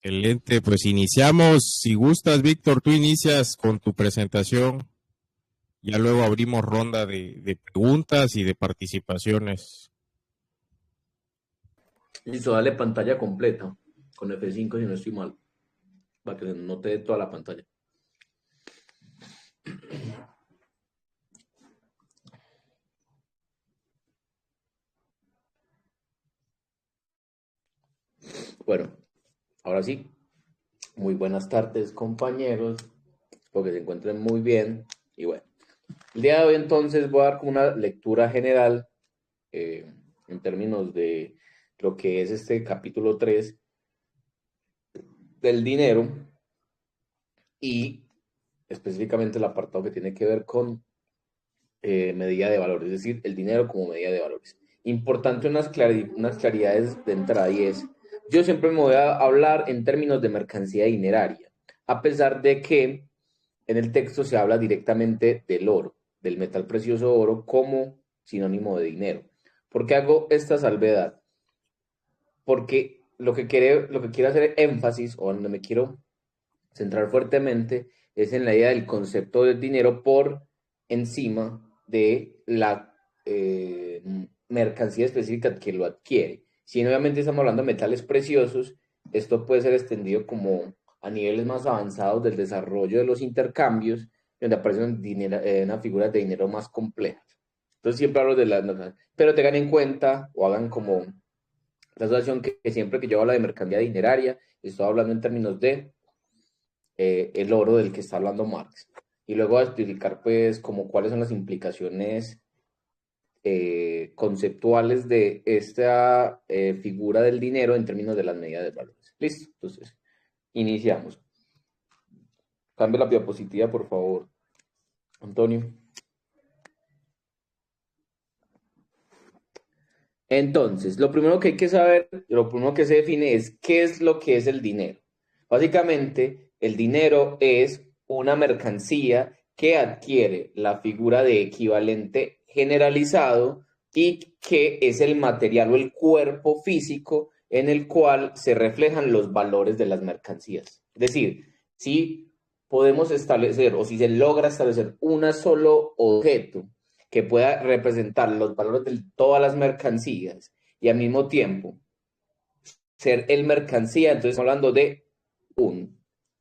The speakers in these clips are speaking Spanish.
Excelente, pues iniciamos. Si gustas, Víctor, tú inicias con tu presentación. Ya luego abrimos ronda de preguntas y de participaciones. Listo, dale pantalla completa con F5 si no estoy mal, para que no te dé toda la pantalla. Bueno, ahora sí, muy buenas tardes compañeros, espero que se encuentren muy bien. Y bueno, el día de hoy entonces voy a dar como una lectura general en términos de lo que es este capítulo 3 del dinero y específicamente el apartado que tiene que ver con medida de valor, es decir, el dinero como medida de valores. Importante unas claridades de entrada y es, yo siempre me voy a hablar en términos de mercancía dineraria, a pesar de que en el texto se habla directamente del oro, del metal precioso oro como sinónimo de dinero. ¿Por qué hago esta salvedad? Porque lo que quiero hacer énfasis o donde me quiero centrar fuertemente es en la idea del concepto del dinero por encima de la mercancía específica que lo adquiere. Si obviamente estamos hablando de metales preciosos, esto puede ser extendido como a niveles más avanzados del desarrollo de los intercambios, donde aparecen una figura de dinero más complejas. Entonces siempre hablo de las... Pero tengan en cuenta o hagan como la asociación que siempre que yo hablo de mercancía dineraria, estoy hablando en términos de el oro del que está hablando Marx. Y luego a explicar pues como cuáles son las implicaciones conceptuales de esta figura del dinero en términos de las medidas de valores. Listo, entonces iniciamos. Cambia la diapositiva, por favor, Antonio. Entonces, lo primero que hay que saber, lo primero que se define es qué es lo que es el dinero. Básicamente, el dinero es una mercancía que adquiere la figura de equivalente generalizado y que es el material o el cuerpo físico en el cual se reflejan los valores de las mercancías. Es decir, si podemos establecer o si se logra establecer un solo objeto que pueda representar los valores de todas las mercancías y al mismo tiempo ser el mercancía, entonces estamos hablando de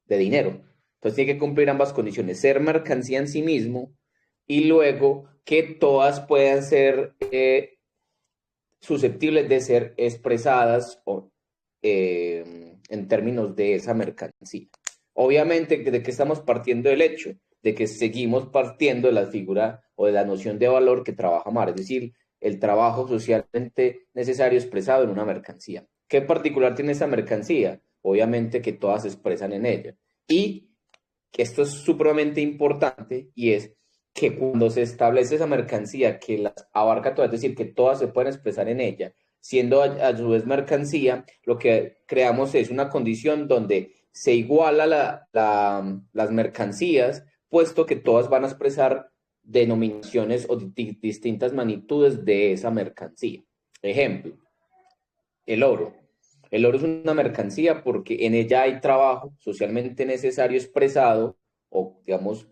dinero. Entonces tiene que cumplir ambas condiciones, ser mercancía en sí mismo y luego que todas puedan ser susceptibles de ser expresadas en términos de esa mercancía. Obviamente, ¿de qué estamos partiendo del hecho? De que seguimos partiendo de la figura o de la noción de valor que trabaja Marx, es decir, el trabajo socialmente necesario expresado en una mercancía. ¿Qué particular tiene esa mercancía? Obviamente que todas se expresan en ella. Y esto es supremamente importante y es que cuando se establece esa mercancía que las abarca todas, es decir, que todas se pueden expresar en ella, siendo a su vez mercancía, lo que creamos es una condición donde se iguala las mercancías, puesto que todas van a expresar denominaciones o distintas magnitudes de esa mercancía. Ejemplo, el oro. El oro es una mercancía porque en ella hay trabajo socialmente necesario expresado o, digamos,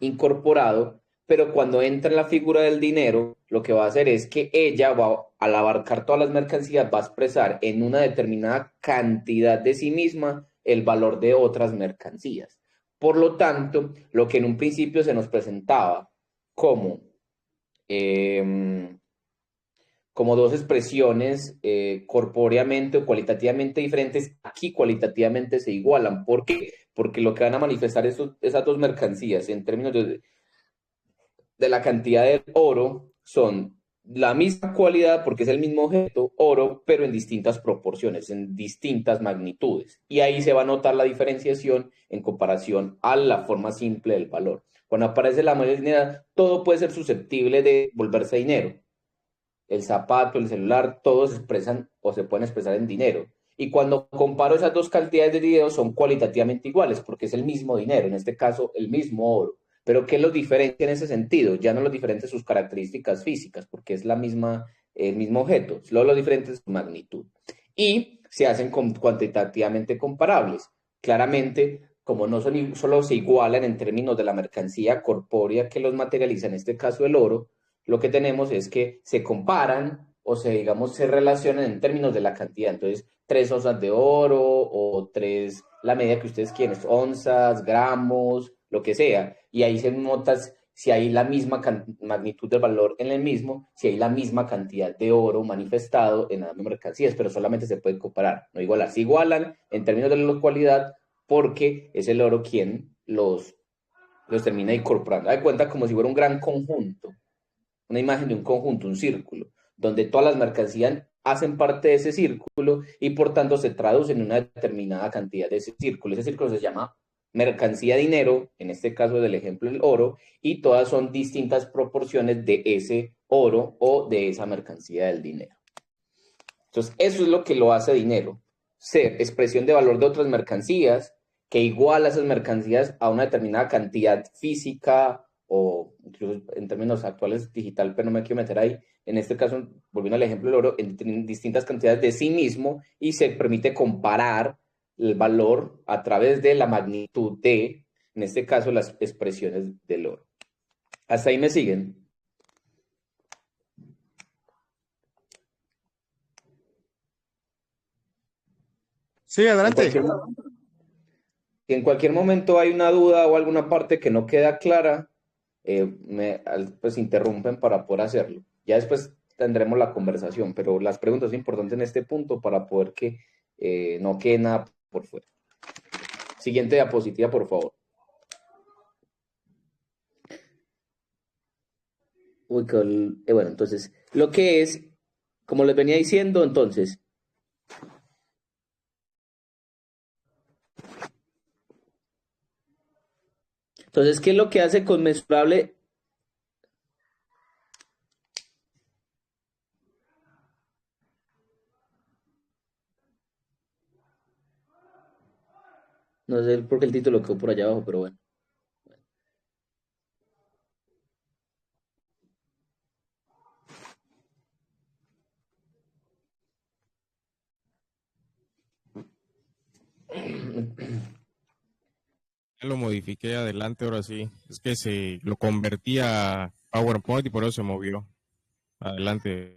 incorporado, pero cuando entra en la figura del dinero, lo que va a hacer es que ella, al abarcar todas las mercancías, va a expresar en una determinada cantidad de sí misma el valor de otras mercancías. Por lo tanto, lo que en un principio se nos presentaba como eh, como dos expresiones corpóreamente o cualitativamente diferentes, aquí cualitativamente se igualan. ¿Por qué? Porque lo que van a manifestar esas dos mercancías en términos de la cantidad de oro son la misma cualidad porque es el mismo objeto, oro, pero en distintas proporciones, en distintas magnitudes. Y ahí se va a notar la diferenciación en comparación a la forma simple del valor. Cuando aparece la moneda dinero, todo puede ser susceptible de volverse dinero. El zapato, el celular, todos se expresan o se pueden expresar en dinero. Y cuando comparo esas dos cantidades de dinero son cualitativamente iguales porque es el mismo dinero, en este caso el mismo oro. Pero ¿qué los diferencia en ese sentido? Ya no los diferentes sus características físicas porque es el mismo objeto, solo los diferentes su magnitud. Y se hacen cuantitativamente comparables. Claramente, como no son, solo se igualan en términos de la mercancía corpórea que los materializa, en este caso el oro, lo que tenemos es que se comparan o se, digamos, se relacionan en términos de la cantidad. Entonces, 3 onzas de oro o la medida que ustedes quieren, onzas, gramos, lo que sea. Y ahí se nota si hay la misma magnitud del valor en el mismo, si hay la misma cantidad de oro manifestado en ambas mercancías, pero solamente se pueden comparar, no igualar. Se igualan en términos de la cualidad porque es el oro quien los termina incorporando. Da cuenta como si fuera un gran conjunto, una imagen de un conjunto, un círculo, donde todas las mercancías hacen parte de ese círculo y por tanto se traducen en una determinada cantidad de ese círculo. Ese círculo se llama mercancía dinero, en este caso del ejemplo el oro, y todas son distintas proporciones de ese oro o de esa mercancía del dinero. Entonces, eso es lo que lo hace dinero, ser expresión de valor de otras mercancías que iguala esas mercancías a una determinada cantidad física o incluso en términos actuales digital, pero no me quiero meter ahí. En este caso, volviendo al ejemplo del oro, en distintas cantidades de sí mismo y se permite comparar el valor a través de la magnitud de, en este caso, las expresiones del oro. ¿Hasta ahí me siguen? Sí, En adelante. cualquier, si en cualquier momento hay una duda o alguna parte que no queda clara, pues interrumpen para poder hacerlo. Ya después tendremos la conversación, pero las preguntas son importantes en este punto para poder que no quede nada por fuera. Siguiente diapositiva, por favor. Bueno, entonces, lo que es, como les venía diciendo, entonces, ¿qué es lo que hace conmensurable? No sé por qué el título quedó por allá abajo, pero bueno. Ya lo modifiqué adelante, ahora sí. Es que se lo convertía a PowerPoint y por eso se movió. Adelante.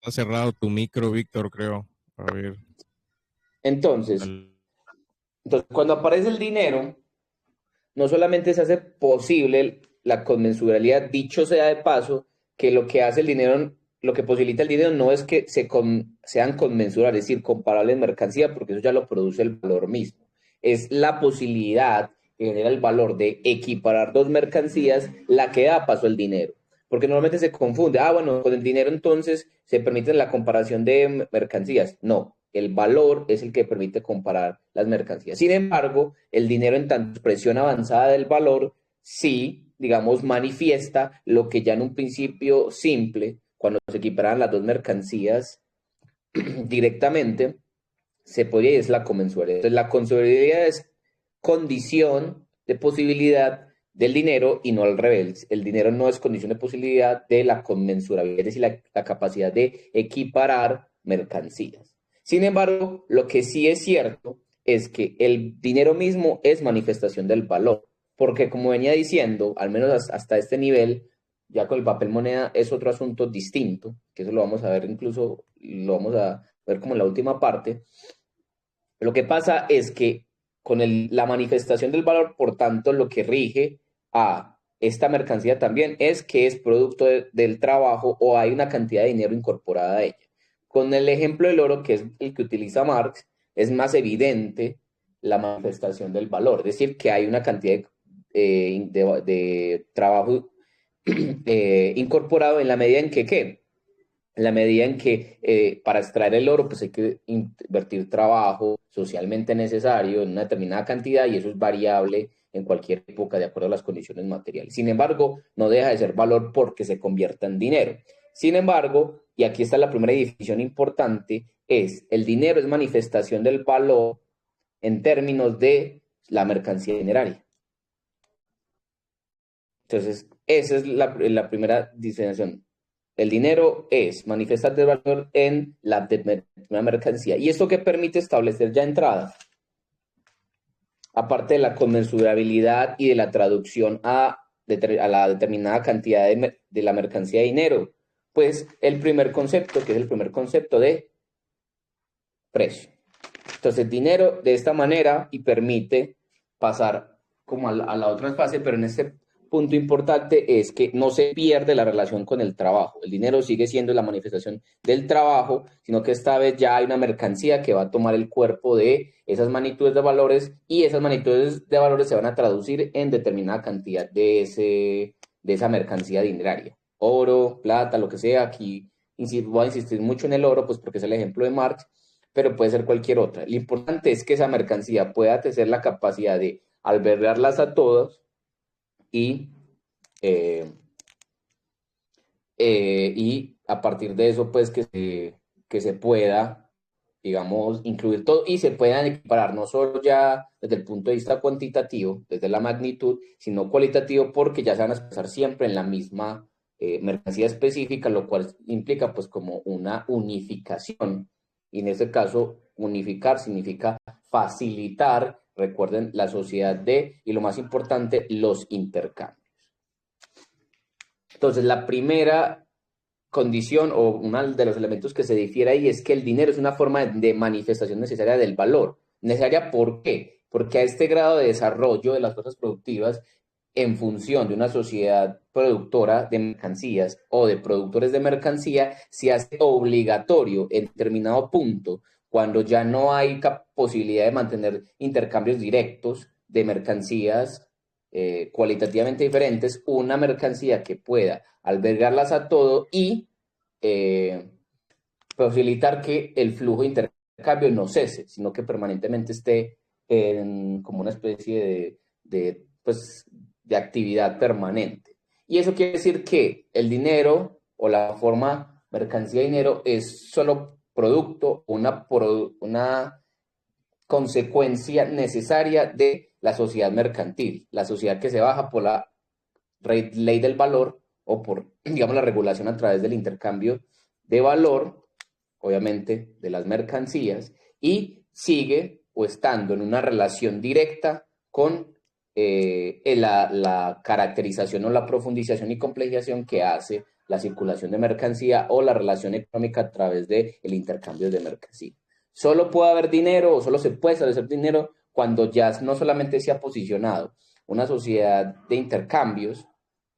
Está cerrado tu micro, Víctor, creo. A ver. Entonces, cuando aparece el dinero, no solamente se hace posible la conmensurabilidad, dicho sea de paso, que lo que hace el dinero, lo que posibilita el dinero no es que sean conmensurables, es decir, comparables en mercancía, porque eso ya lo produce el valor mismo. Es la posibilidad que genera el valor de equiparar dos mercancías, la que da paso al dinero. Porque normalmente se confunde, bueno, con el dinero entonces se permite la comparación de mercancías. No, el valor es el que permite comparar las mercancías. Sin embargo, el dinero en tanto expresión avanzada del valor, sí, digamos, manifiesta lo que ya en un principio simple, cuando se equiparan las dos mercancías directamente, se podría y es la comensurabilidad. Entonces, la comensurabilidad es condición de posibilidad del dinero y no al revés. El dinero no es condición de posibilidad de la conmensurabilidad, es decir, la capacidad de equiparar mercancías. Sin embargo, lo que sí es cierto es que el dinero mismo es manifestación del valor, porque como venía diciendo, al menos hasta este nivel, ya con el papel moneda es otro asunto distinto, que eso lo vamos a ver incluso, lo vamos a ver como en la última parte. Lo que pasa es que con la manifestación del valor, por tanto, lo que rige a esta mercancía también es que es producto del trabajo o hay una cantidad de dinero incorporada a ella. Con el ejemplo del oro, que es el que utiliza Marx, es más evidente la manifestación del valor, es decir, que hay una cantidad de trabajo incorporado en la medida en que, ¿qué? En la medida en que para extraer el oro pues hay que invertir trabajo socialmente necesario en una determinada cantidad y eso es variable en cualquier época de acuerdo a las condiciones materiales. Sin embargo, no deja de ser valor porque se convierta en dinero. Sin embargo, y aquí está la primera definición importante, es el dinero es manifestación del valor en términos de la mercancía dineraria. Entonces, esa es la primera diferenciación. El dinero es manifestar de valor en una mercancía. ¿Y esto qué permite establecer ya entrada? Aparte de la conmensurabilidad y de la traducción a la determinada cantidad de la mercancía de dinero, pues el primer concepto, que es el primer concepto de precio. Entonces, dinero de esta manera y permite pasar como a la otra fase, pero en este punto importante es que no se pierde la relación con el trabajo. El dinero sigue siendo la manifestación del trabajo, sino que esta vez ya hay una mercancía que va a tomar el cuerpo de esas magnitudes de valores y esas magnitudes de valores se van a traducir en determinada cantidad de esa mercancía dineraria. Oro, plata, lo que sea. Aquí voy a insistir mucho en el oro, pues porque es el ejemplo de Marx, pero puede ser cualquier otra. Lo importante es que esa mercancía pueda tener la capacidad de albergarlas a todos y a partir de eso, pues que se pueda, digamos, incluir todo y se puedan equiparar, no solo ya desde el punto de vista cuantitativo, desde la magnitud, sino cualitativo, porque ya se van a expresar siempre en la misma mercancía específica, lo cual implica pues como una unificación. Y en este caso, unificar significa facilitar, recuerden, la sociedad y lo más importante, los intercambios. Entonces, la primera condición o uno de los elementos que se difiere ahí es que el dinero es una forma de manifestación necesaria del valor. ¿Necesaria por qué? Porque a este grado de desarrollo de las fuerzas productivas, en función de una sociedad productora de mercancías o de productores de mercancía, se hace obligatorio en determinado punto, cuando ya no hay posibilidad de mantener intercambios directos de mercancías cualitativamente diferentes, una mercancía que pueda albergarlas a todo y posibilitar que el flujo de intercambio no cese, sino que permanentemente esté como una especie pues, de actividad permanente. Y eso quiere decir que el dinero o la forma mercancía de dinero es solo producto, una consecuencia necesaria de la sociedad mercantil, la sociedad que se baja por la ley del valor o por, digamos, la regulación a través del intercambio de valor, obviamente, de las mercancías, y sigue o estando en una relación directa con la caracterización o la profundización y complejización que hace la circulación de mercancía o la relación económica a través del intercambio de mercancía. Solo puede haber dinero o solo se puede establecer dinero cuando ya no solamente se ha posicionado una sociedad de intercambios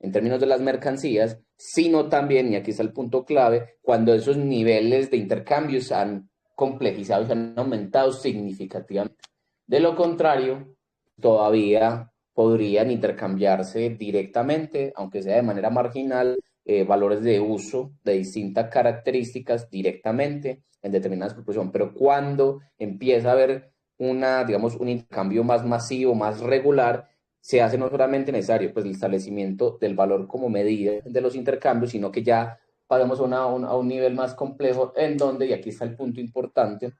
en términos de las mercancías, sino también, y aquí está el punto clave, cuando esos niveles de intercambios han complejizado y se han aumentado significativamente. De lo contrario, todavía podrían intercambiarse directamente, aunque sea de manera marginal, valores de uso de distintas características directamente en determinadas proporciones. Pero cuando empieza a haber digamos, un intercambio más masivo, más regular, se hace no solamente necesario pues, el establecimiento del valor como medida de los intercambios, sino que ya pasamos a un nivel más complejo en donde, y aquí está el punto importante,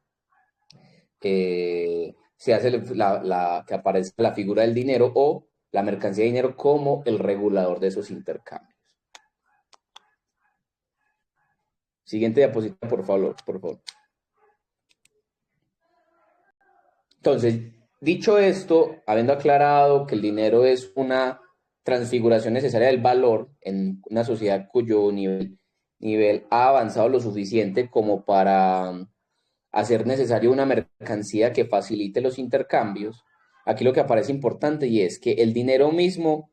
se hace que aparece la figura del dinero o la mercancía de dinero como el regulador de esos intercambios. Siguiente diapositiva, por favor. Entonces, dicho esto, habiendo aclarado que el dinero es una transfiguración necesaria del valor en una sociedad cuyo nivel ha avanzado lo suficiente como para hacer necesario una mercancía que facilite los intercambios, aquí lo que aparece importante y es que el dinero mismo,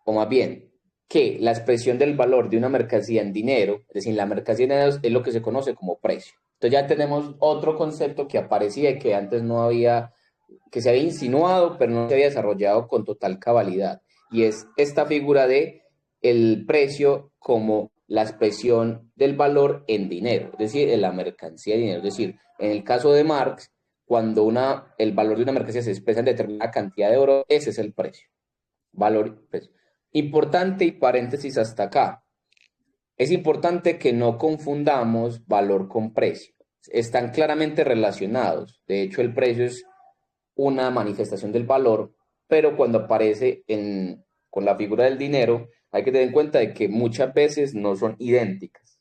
o más bien, que la expresión del valor de una mercancía en dinero, es decir, la mercancía en dinero es lo que se conoce como precio. Entonces ya tenemos otro concepto que aparecía y que antes no había, que se había insinuado, pero no se había desarrollado con total cabalidad. Y es esta figura de el precio como la expresión del valor en dinero, es decir, en la mercancía de dinero. Es decir, en el caso de Marx, cuando el valor de una mercancía se expresa en determinada cantidad de oro, ese es el precio. Valor, precio. Importante y paréntesis hasta acá. Es importante que no confundamos valor con precio. Están claramente relacionados. De hecho, el precio es una manifestación del valor, pero cuando aparece en con la figura del dinero, hay que tener en cuenta de que muchas veces no son idénticas.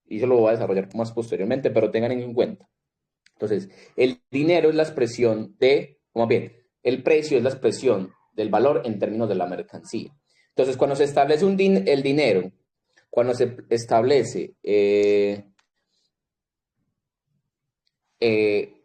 Y eso lo voy a desarrollar más posteriormente, pero tengan en cuenta. Entonces, el dinero es la expresión de, o más bien, el precio es la expresión del valor en términos de la mercancía. Entonces, cuando se establece el dinero, cuando se establece el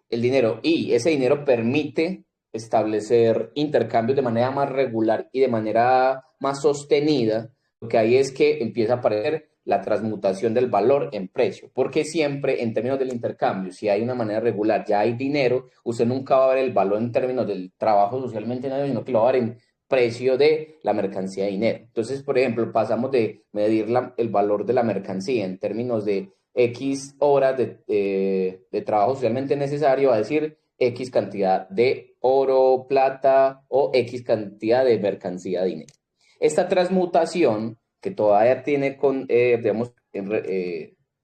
dinero y ese dinero permite establecer intercambios de manera más regular y de manera más sostenida, lo que hay es que empieza a aparecer la transmutación del valor en precio, porque siempre en términos del intercambio, si hay una manera regular, ya hay dinero, usted nunca va a ver el valor en términos del trabajo socialmente, sino que lo va a ver en precio de la mercancía de dinero. Entonces, por ejemplo, pasamos de medir el valor de la mercancía en términos de X horas de trabajo socialmente necesario a decir X cantidad de oro, plata o X cantidad de mercancía de dinero. Esta transmutación que todavía tiene digamos,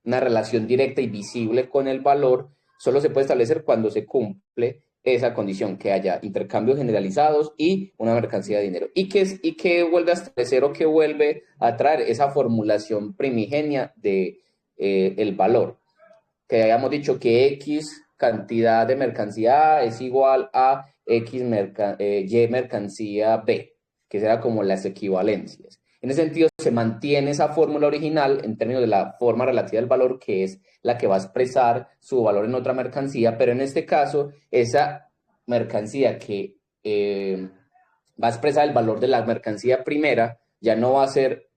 una relación directa y visible con el valor, solo se puede establecer cuando se cumple esa condición, que haya intercambios generalizados y una mercancía de dinero. ¿Y que vuelve a establecer o que vuelve a traer esa formulación primigenia de el valor? Que hayamos dicho que X cantidad de mercancía A es igual a X Y mercancía B, que será como las equivalencias. En ese sentido, se mantiene esa fórmula original en términos de la forma relativa del valor, que es la que va a expresar su valor en otra mercancía, pero en este caso, esa mercancía que va a expresar el valor de la mercancía primera ya no va a ser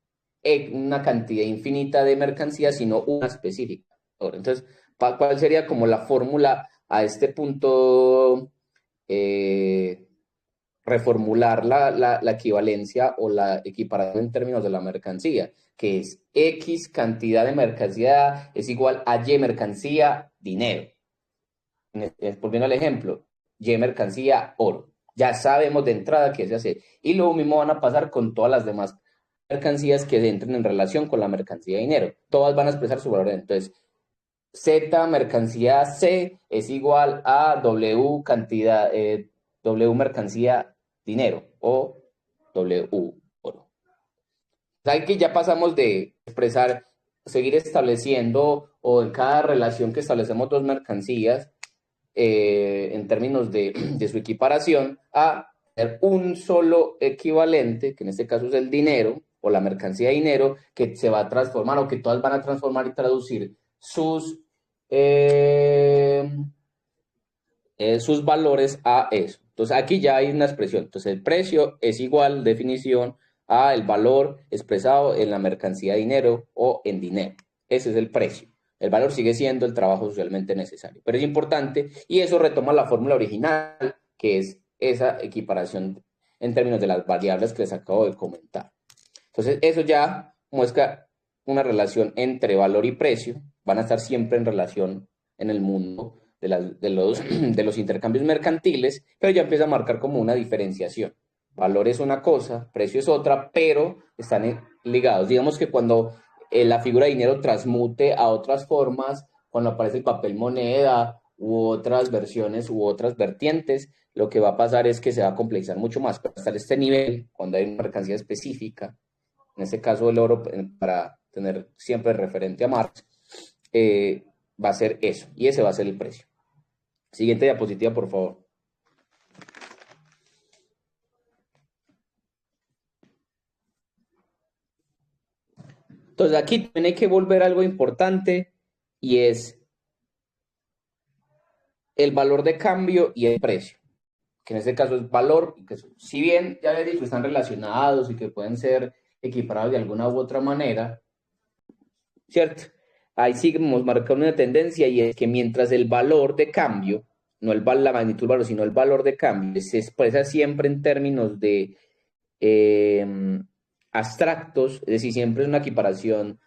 una cantidad infinita de mercancía, sino una específica. Entonces, ¿cuál sería como la fórmula a este punto? Reformular la equivalencia o la equiparación en términos de la mercancía, que es X cantidad de mercancía es igual a Y mercancía, dinero. Volviendo al ejemplo, Y mercancía, oro. Ya sabemos de entrada qué se hace. Y lo mismo van a pasar con todas las demás mercancías que entren en relación con la mercancía de dinero. Todas van a expresar su valor. Entonces, Z mercancía C es igual a W cantidad, W mercancía dinero o W oro. ¿Saben que ya pasamos de expresar, seguir estableciendo o en cada relación que establecemos dos mercancías en términos de su equiparación a tener un solo equivalente, que en este caso es el dinero o la mercancía de dinero, que se va a transformar o que todas van a transformar y traducir sus valores a eso? Entonces aquí ya hay una expresión. Entonces el precio es igual, definición, a el valor expresado en la mercancía de dinero o en dinero. Ese es el precio. El valor sigue siendo el trabajo socialmente necesario. Pero es importante y eso retoma la fórmula original, que es esa equiparación en términos de las variables que les acabo de comentar. Entonces eso ya muestra una relación entre valor y precio. Van a estar siempre en relación en el mundo de los intercambios mercantiles, pero ya empieza a marcar como una diferenciación. Valor es una cosa, precio es otra, pero están ligados. Digamos que cuando la figura de dinero transmute a otras formas, cuando aparece el papel moneda u otras versiones u otras vertientes, lo que va a pasar es que se va a complejizar mucho más. Pero hasta este nivel, cuando hay una mercancía específica, en este caso el oro, para tener siempre referente a Marx, va a ser eso, y ese va a ser el precio. Siguiente diapositiva, por favor. Entonces aquí también hay que volver a algo importante y es el valor de cambio y el precio, que en este caso es valor, que si bien ya les dicho están relacionados y que pueden ser equiparados de alguna u otra manera, ¿cierto? Ahí sí hemos marcado una tendencia y es que mientras el valor de cambio, no la magnitud del valor, sino el valor de cambio, se expresa siempre en términos de abstractos, es decir, siempre es una equiparación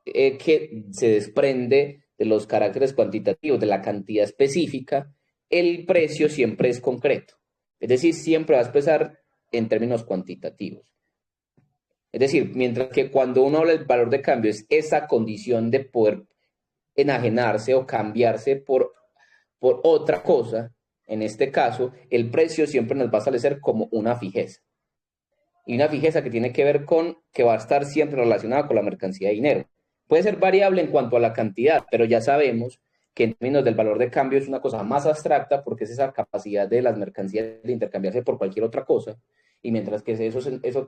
que se desprende de los caracteres cuantitativos, de la cantidad específica, el precio siempre es concreto. Es decir, siempre va a expresar en términos cuantitativos. Es decir, mientras que cuando uno habla del valor de cambio es esa condición de poder enajenarse o cambiarse por otra cosa, en este caso, el precio siempre nos va a establecer como una fijeza. y una fijeza que tiene que ver con que va a estar siempre relacionada con la mercancía de dinero. Puede ser variable en cuanto a la cantidad, pero ya sabemos que en términos del valor de cambio es una cosa más abstracta porque es esa capacidad de las mercancías de intercambiarse por cualquier otra cosa, y mientras que eso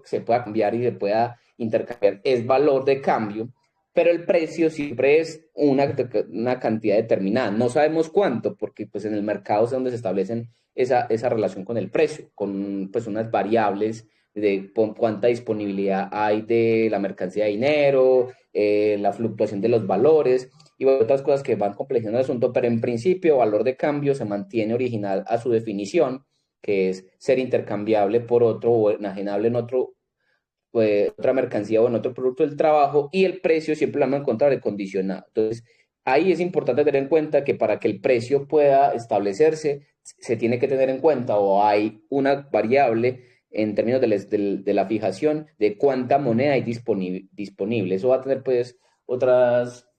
se pueda cambiar y se pueda intercambiar es valor de cambio, pero el precio siempre es una cantidad determinada. No sabemos cuánto, porque pues en el mercado es donde se establecen esa relación con el precio, con pues unas variables de cuánta disponibilidad hay de la mercancía de dinero, la fluctuación de los valores y otras cosas que van complejizando el asunto, pero en principio valor de cambio se mantiene original a su definición, que es ser intercambiable por otro o enajenable en otra mercancía o en otro producto del trabajo, y el precio siempre lo vamos a encontrar condicionado. Entonces, ahí es importante tener en cuenta que para que el precio pueda establecerse, se tiene que tener en cuenta o hay una variable en términos de la fijación de cuánta moneda hay disponible. Eso va a tener pues otras,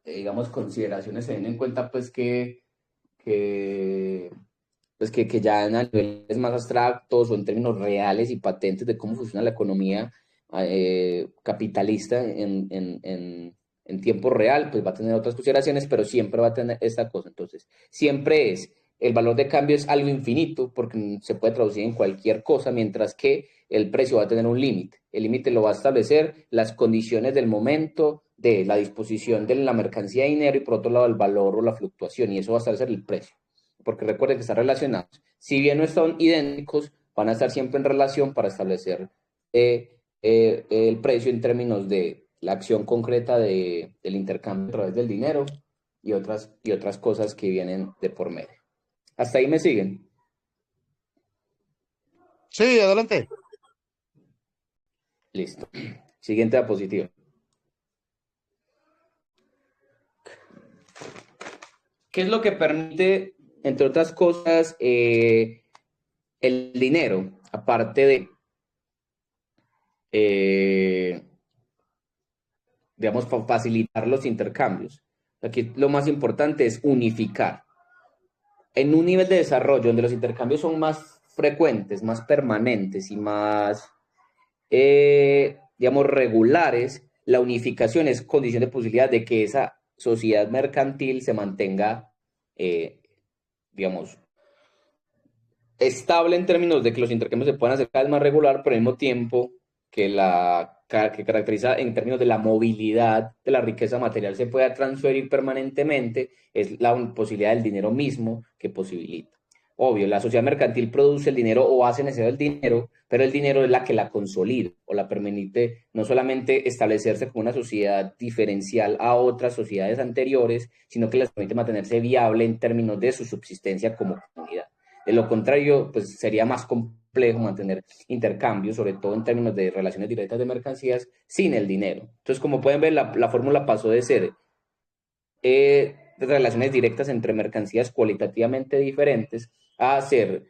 digamos, consideraciones. Se tienen en cuenta pues que ya en a niveles más abstractos o en términos reales y patentes de cómo funciona la economía capitalista en tiempo real, pues va a tener otras consideraciones, pero siempre va a tener esta cosa. Entonces, siempre el valor de cambio es algo infinito porque se puede traducir en cualquier cosa, mientras que el precio va a tener un límite. El límite lo va a establecer las condiciones del momento, de la disposición de la mercancía de dinero y por otro lado el valor o la fluctuación, y eso va a establecer el precio, porque recuerden que están relacionados. Si bien no son idénticos, van a estar siempre en relación para establecer el precio en términos de la acción concreta del intercambio a través del dinero y otras cosas que vienen de por medio. ¿Hasta ahí me siguen? Sí, adelante. Listo. Siguiente diapositiva. ¿Qué es lo que permite, entre otras cosas, el dinero? Aparte de, digamos, facilitar los intercambios. Aquí lo más importante es unificar. En un nivel de desarrollo donde los intercambios son más frecuentes, más permanentes y más, digamos, regulares, la unificación es condición de posibilidad de que esa sociedad mercantil se mantenga, digamos, estable en términos de que los intercambios se puedan hacer cada vez más regular, pero al mismo tiempo que caracteriza en términos de la movilidad de la riqueza material se pueda transferir permanentemente, es la posibilidad del dinero mismo que posibilita. Obvio, la sociedad mercantil produce el dinero o hace necesario el dinero, pero el dinero es la que la consolida o la permite no solamente establecerse como una sociedad diferencial a otras sociedades anteriores, sino que les permite mantenerse viable en términos de su subsistencia como comunidad. De lo contrario, pues sería más complejo mantener intercambios, sobre todo en términos de relaciones directas de mercancías, sin el dinero. Entonces, como pueden ver, la fórmula pasó de ser relaciones directas entre mercancías cualitativamente diferentes a ser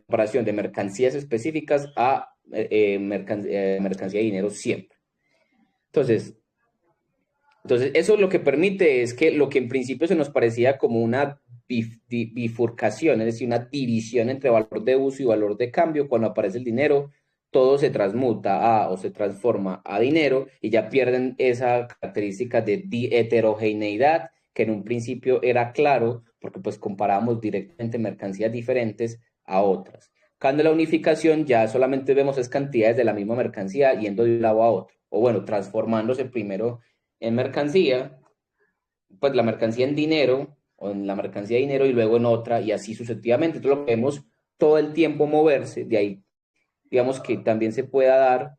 comparación de mercancías específicas a mercancía de dinero siempre. Entonces, eso lo que permite es que lo que en principio se nos parecía como una bifurcación, es decir, una división entre valor de uso y valor de cambio, cuando aparece el dinero, todo se transmuta o se transforma a dinero y ya pierden esa característica de heterogeneidad que en un principio era claro porque pues comparábamos directamente mercancías diferentes a otras. Cuando la unificación ya solamente vemos es cantidades de la misma mercancía yendo de un lado a otro, o bueno, transformándose primero en mercancía, pues la mercancía en dinero, o en la mercancía de dinero y luego en otra, y así sucesivamente. Entonces lo que vemos todo el tiempo moverse, de ahí, digamos que también se pueda dar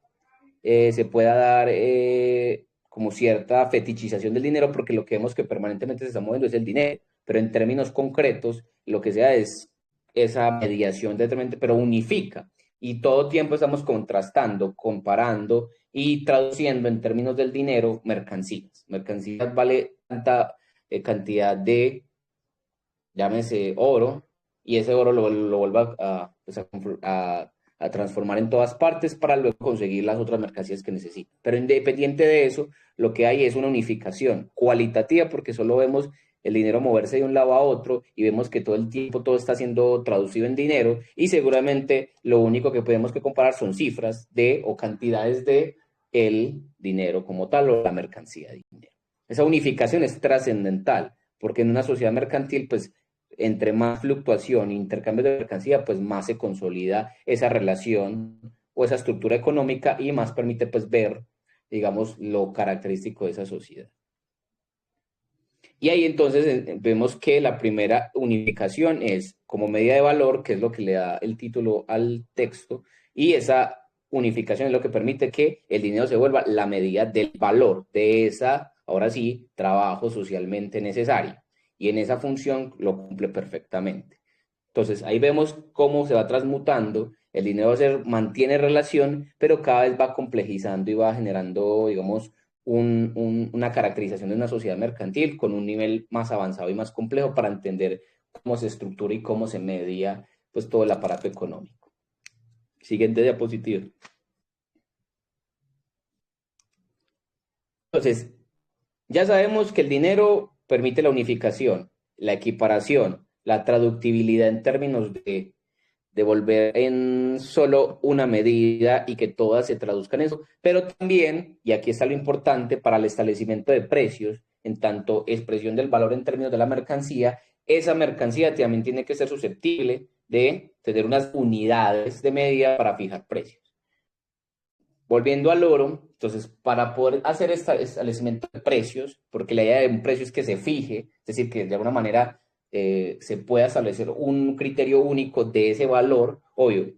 como cierta fetichización del dinero, porque lo que vemos que permanentemente se está moviendo es el dinero, pero en términos concretos, lo que sea es esa mediación determinante, pero unifica. Y todo tiempo estamos contrastando, comparando y traduciendo en términos del dinero mercancías. Mercancías vale tanta cantidad de, llámese oro, y ese oro lo vuelva a transformar en todas partes para luego conseguir las otras mercancías que necesita. Pero independiente de eso, lo que hay es una unificación cualitativa porque solo vemos el dinero moverse de un lado a otro y vemos que todo el tiempo todo está siendo traducido en dinero y seguramente lo único que podemos que comparar son cifras de o cantidades de el dinero como tal o la mercancía de dinero. Esa unificación es trascendental porque en una sociedad mercantil, pues entre más fluctuación e intercambio de mercancía, pues más se consolida esa relación o esa estructura económica y más permite pues ver, digamos, lo característico de esa sociedad. Y ahí entonces vemos que la primera unificación es como medida de valor, que es lo que le da el título al texto, y esa unificación es lo que permite que el dinero se vuelva la medida del valor de esa, ahora sí, trabajo socialmente necesario. Y en esa función lo cumple perfectamente. Entonces ahí vemos cómo se va transmutando, el dinero mantiene relación, pero cada vez va complejizando y va generando, digamos, una caracterización de una sociedad mercantil con un nivel más avanzado y más complejo para entender cómo se estructura y cómo se media pues todo el aparato económico. Siguiente diapositiva. Entonces, ya sabemos que el dinero permite la unificación, la equiparación, la traductibilidad en términos de volver en solo una medida y que todas se traduzcan en eso, pero también, y aquí está lo importante, para el establecimiento de precios, en tanto expresión del valor en términos de la mercancía, esa mercancía también tiene que ser susceptible de tener unas unidades de medida para fijar precios. Volviendo al oro, entonces, para poder hacer este establecimiento de precios, porque la idea de un precio es que se fije, es decir, que de alguna manera se pueda establecer un criterio único de ese valor, obvio,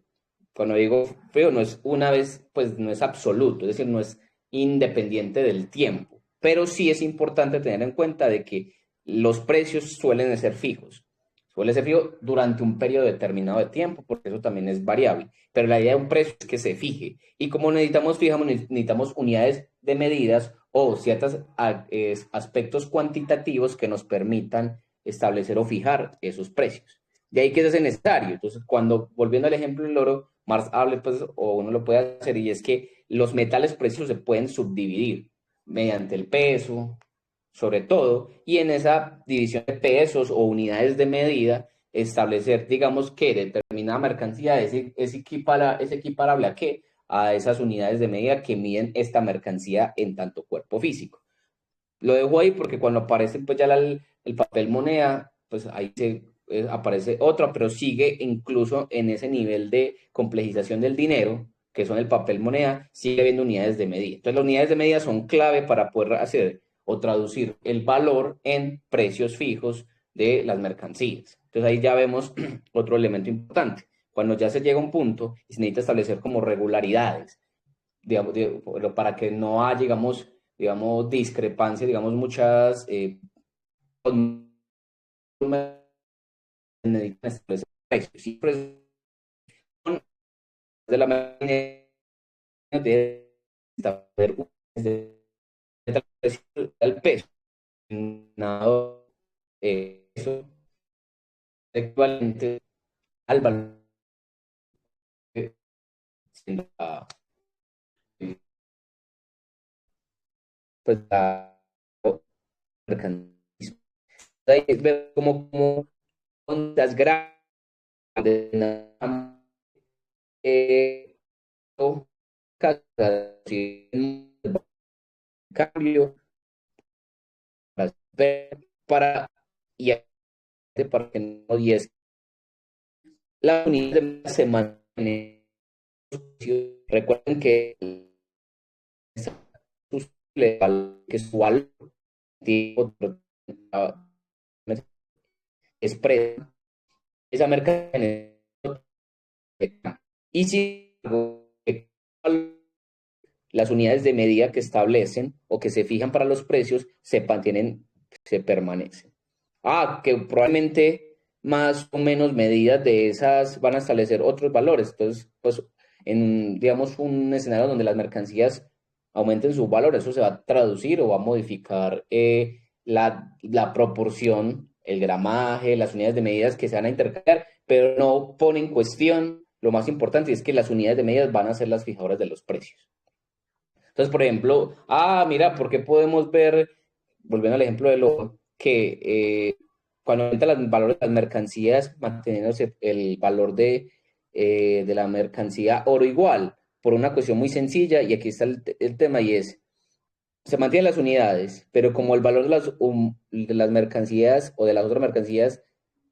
cuando digo feo, no es una vez, pues no es absoluto, es decir, no es independiente del tiempo, pero sí es importante tener en cuenta de que los precios suelen ser fijos, suele ser fijo durante un periodo determinado de tiempo, porque eso también es variable, pero la idea de un precio es que se fije, y como necesitamos unidades de medidas o ciertos aspectos cuantitativos que nos permitan establecer o fijar esos precios. De ahí que eso es necesario. Entonces, cuando, volviendo al ejemplo del oro, Marx habla, pues, o uno lo puede hacer, y es que los metales preciosos se pueden subdividir mediante el peso, sobre todo, y en esa división de pesos o unidades de medida, establecer, digamos, que determinada mercancía es equiparable a qué? A esas unidades de medida que miden esta mercancía en tanto cuerpo físico. Lo dejo ahí porque cuando aparece pues ya el papel moneda, pues ahí aparece otra, pero sigue incluso en ese nivel de complejización del dinero, que son el papel moneda, sigue habiendo unidades de medida. Entonces las unidades de medida son clave para poder hacer o traducir el valor en precios fijos de las mercancías. Entonces ahí ya vemos otro elemento importante. Cuando ya se llega a un punto y se necesita establecer como regularidades, digamos, para que no haya, digamos, discrepancia, digamos, muchas necesitan establecer precios. Siempre de la manera de establecer el peso, nada, eso equivalente al valor pues la mercantilismo. Ahí ver como ondas grandes cambio para y para que no 10 la unidad se mantiene. Recuerden que su valor expresa esa mercancía y si las unidades de medida que establecen o que se fijan para los precios se mantienen, se permanecen. Que probablemente más o menos medidas de esas van a establecer otros valores. Entonces, pues, en, digamos, un escenario donde las mercancías aumenten su valor, eso se va a traducir o va a modificar la proporción, el gramaje, las unidades de medidas que se van a intercambiar, pero no pone en cuestión lo más importante, y es que las unidades de medidas van a ser las fijadoras de los precios. Entonces, por ejemplo, mira, ¿por qué podemos ver, volviendo al ejemplo del oro, que cuando aumenta el valor de las mercancías, manteniéndose el valor de la mercancía oro igual, por una cuestión muy sencilla, y aquí está el tema, y es, se mantienen las unidades, pero como el valor de las mercancías o de las otras mercancías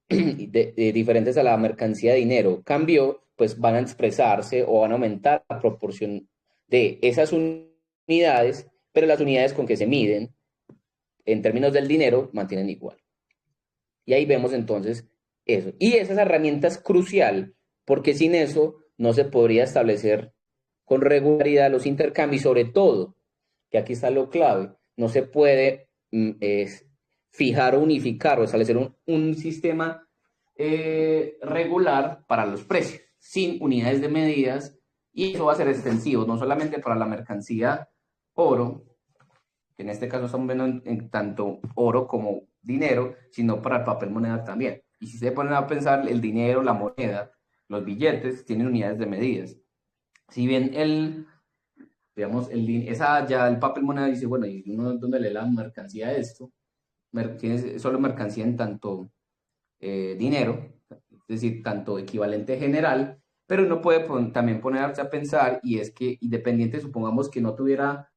diferentes a la mercancía de dinero cambió, pues van a expresarse o van a aumentar la proporción de esas unidades, pero las unidades con que se miden en términos del dinero mantienen igual. Y ahí vemos entonces eso. Y esa herramienta es crucial porque sin eso no se podría establecer con regularidad los intercambios, sobre todo, que aquí está lo clave, no se puede fijar o unificar o establecer un sistema regular para los precios, sin unidades de medidas, y eso va a ser extensivo, no solamente para la mercancía oro, que en este caso estamos viendo en tanto oro como dinero, sino para el papel moneda también. Y si se ponen a pensar, el dinero, la moneda, los billetes tienen unidades de medidas. Si bien digamos, ya el papel moneda dice, bueno, ¿y uno dónde le da la mercancía a esto? Tienes solo mercancía en tanto dinero, es decir, tanto equivalente general, pero uno puede también ponerse a pensar, y es que independiente, supongamos que no tuviera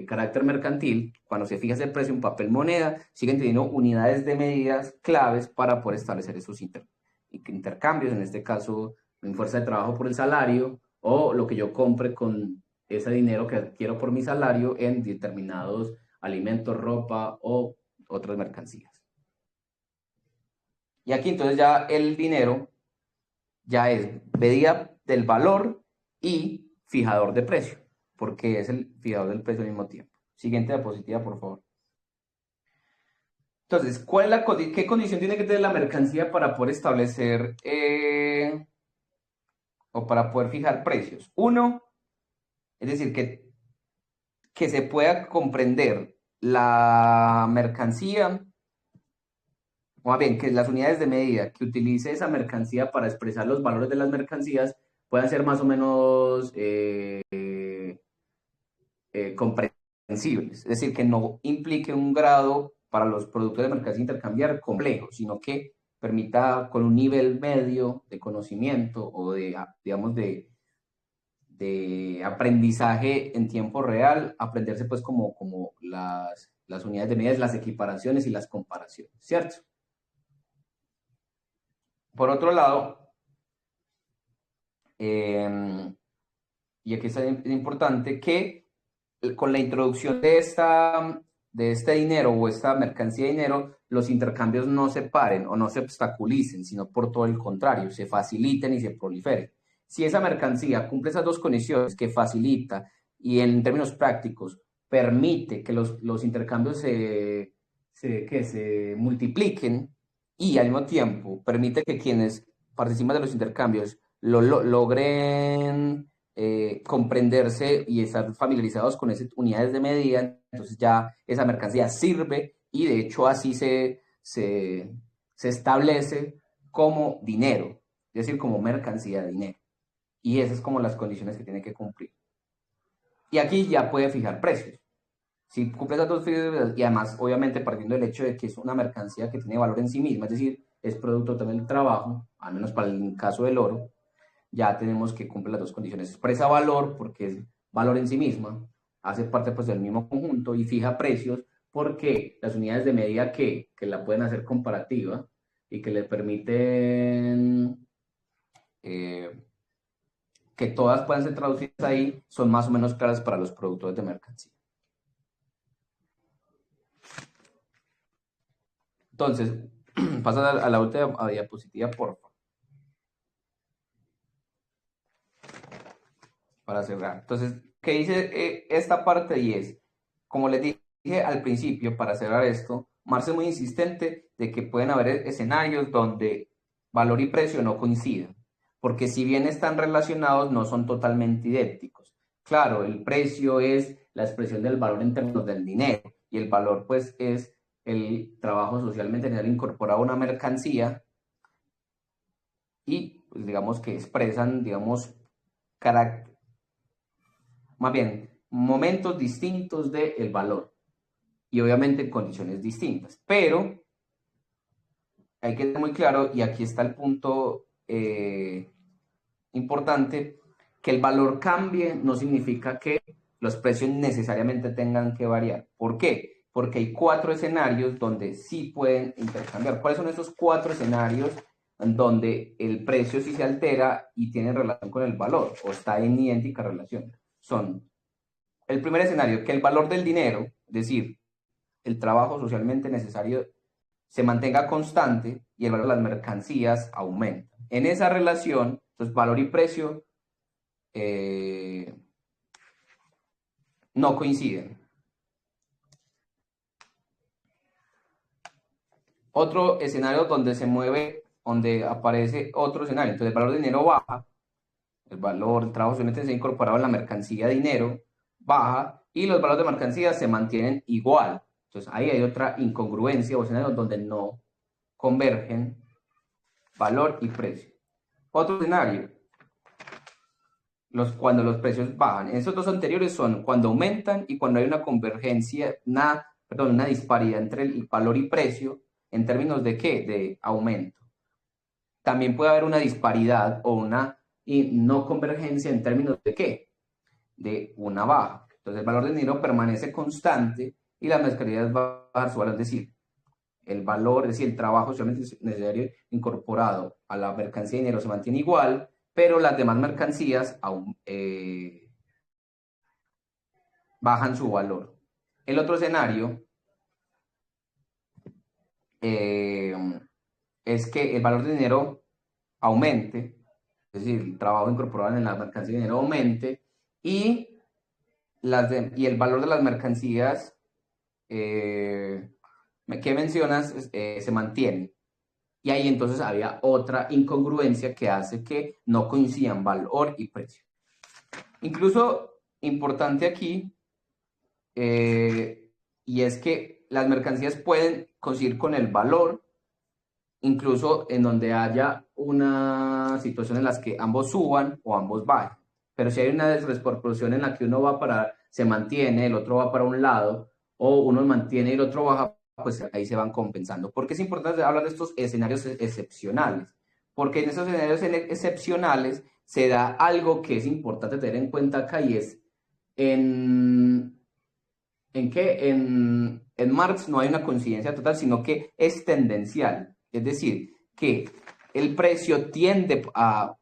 carácter mercantil, cuando se fija ese precio en papel moneda, siguen teniendo unidades de medidas claves para poder establecer esos intercambios, en este caso, en fuerza de trabajo por el salario, o lo que yo compre con ese dinero que adquiero por mi salario en determinados alimentos, ropa o otras mercancías. Y aquí entonces ya el dinero ya es medida del valor y fijador de precio, porque es el fijador del precio al mismo tiempo. Siguiente diapositiva, por favor. Entonces, ¿qué condición tiene que tener la mercancía para poder establecer o para poder fijar precios? Uno, es decir, que se pueda comprender la mercancía, o más bien, que las unidades de medida que utilice esa mercancía para expresar los valores de las mercancías puedan ser más o menos comprensibles. Es decir, que no implique un grado para los productos de mercancía intercambiar complejo, sino que permita con un nivel medio de conocimiento o digamos, de aprendizaje en tiempo real, aprenderse pues como las unidades de medidas, las equiparaciones y las comparaciones, ¿cierto? Por otro lado, y aquí es importante que con la introducción de este dinero o esta mercancía de dinero, los intercambios no se paren o no se obstaculicen, sino por todo el contrario, se faciliten y se proliferen. Si esa mercancía cumple esas dos condiciones, que facilita y en términos prácticos permite que los intercambios se multipliquen, y al mismo tiempo permite que quienes participan de los intercambios logren comprenderse y estar familiarizados con esas unidades de medida, entonces ya esa mercancía sirve y de hecho así se establece como dinero, es decir, como mercancía de dinero. Y esas son como las condiciones que tiene que cumplir. Y aquí ya puede fijar precios. Si cumple esas dos figuras, y además, obviamente, partiendo del hecho de que es una mercancía que tiene valor en sí misma, es decir, es producto también del trabajo, al menos para el caso del oro, ya tenemos que cumplir las dos condiciones. Expresa valor porque es valor en sí misma, hace parte pues del mismo conjunto y fija precios porque las unidades de medida que la pueden hacer comparativa y que le permiten que todas puedan ser traducidas ahí son más o menos claras para los productores de mercancía. Entonces, pasa a la última diapositiva, por favor. Para cerrar. Entonces, ¿qué dice esta parte? Y es, como les dije al principio, para cerrar esto, Marx es muy insistente de que pueden haber escenarios donde valor y precio no coinciden, porque si bien están relacionados, no son totalmente idénticos. Claro, el precio es la expresión del valor en términos del dinero, y el valor, pues, es el trabajo socialmente incorporado a una mercancía, y, pues, digamos que expresan, digamos, más bien, momentos distintos del valor. y obviamente en condiciones distintas. Pero hay que tener muy claro, y aquí está el punto importante, que el valor cambie no significa que los precios necesariamente tengan que variar. ¿Por qué? Porque hay 4 escenarios donde sí pueden intercambiar. ¿Cuáles son esos 4 escenarios en donde el precio sí se altera y tiene relación con el valor o está en idéntica relación? Son el primer escenario, que el valor del dinero, es decir, el trabajo socialmente necesario, se mantenga constante y el valor de las mercancías aumenta. En esa relación, entonces valor y precio no coinciden. Otro escenario donde se mueve, donde aparece otro escenario, entonces el valor del dinero baja, el valor del trabajo solamente se ha incorporado en la mercancía dinero, baja, y los valores de mercancía se mantienen igual. Entonces ahí hay otra incongruencia o escenario donde no convergen valor y precio. Otro escenario, cuando los precios bajan. Esos dos anteriores son cuando aumentan y cuando hay una convergencia, una disparidad entre el valor y precio en términos de ¿qué? De aumento. También puede haber una disparidad o una no convergencia en términos de ¿qué? De una baja. Entonces el valor del dinero permanece constante y las mercancías va a bajar su valor, es decir, el valor, es decir, el trabajo solamente necesario incorporado a la mercancía de dinero se mantiene igual, pero las demás mercancías bajan su valor. El otro escenario es que el valor de dinero aumente, es decir, el trabajo incorporado en la mercancía de dinero aumente y, y el valor de las mercancías que mencionas se mantiene. Y ahí entonces había otra incongruencia que hace que no coincidan valor y precio. Incluso importante aquí, y es que las mercancías pueden coincidir con el valor, incluso en donde haya una situación en la que ambos suban o ambos bajen. Pero si hay una desproporción en la que uno va para, se mantiene, el otro va para un lado, o uno mantiene y el otro baja, pues ahí se van compensando. ¿Por qué es importante hablar de estos escenarios excepcionales? Porque en esos escenarios excepcionales se da algo que es importante tener en cuenta acá y es en Marx no hay una coincidencia total, sino que es tendencial. Es decir, que el precio tiende a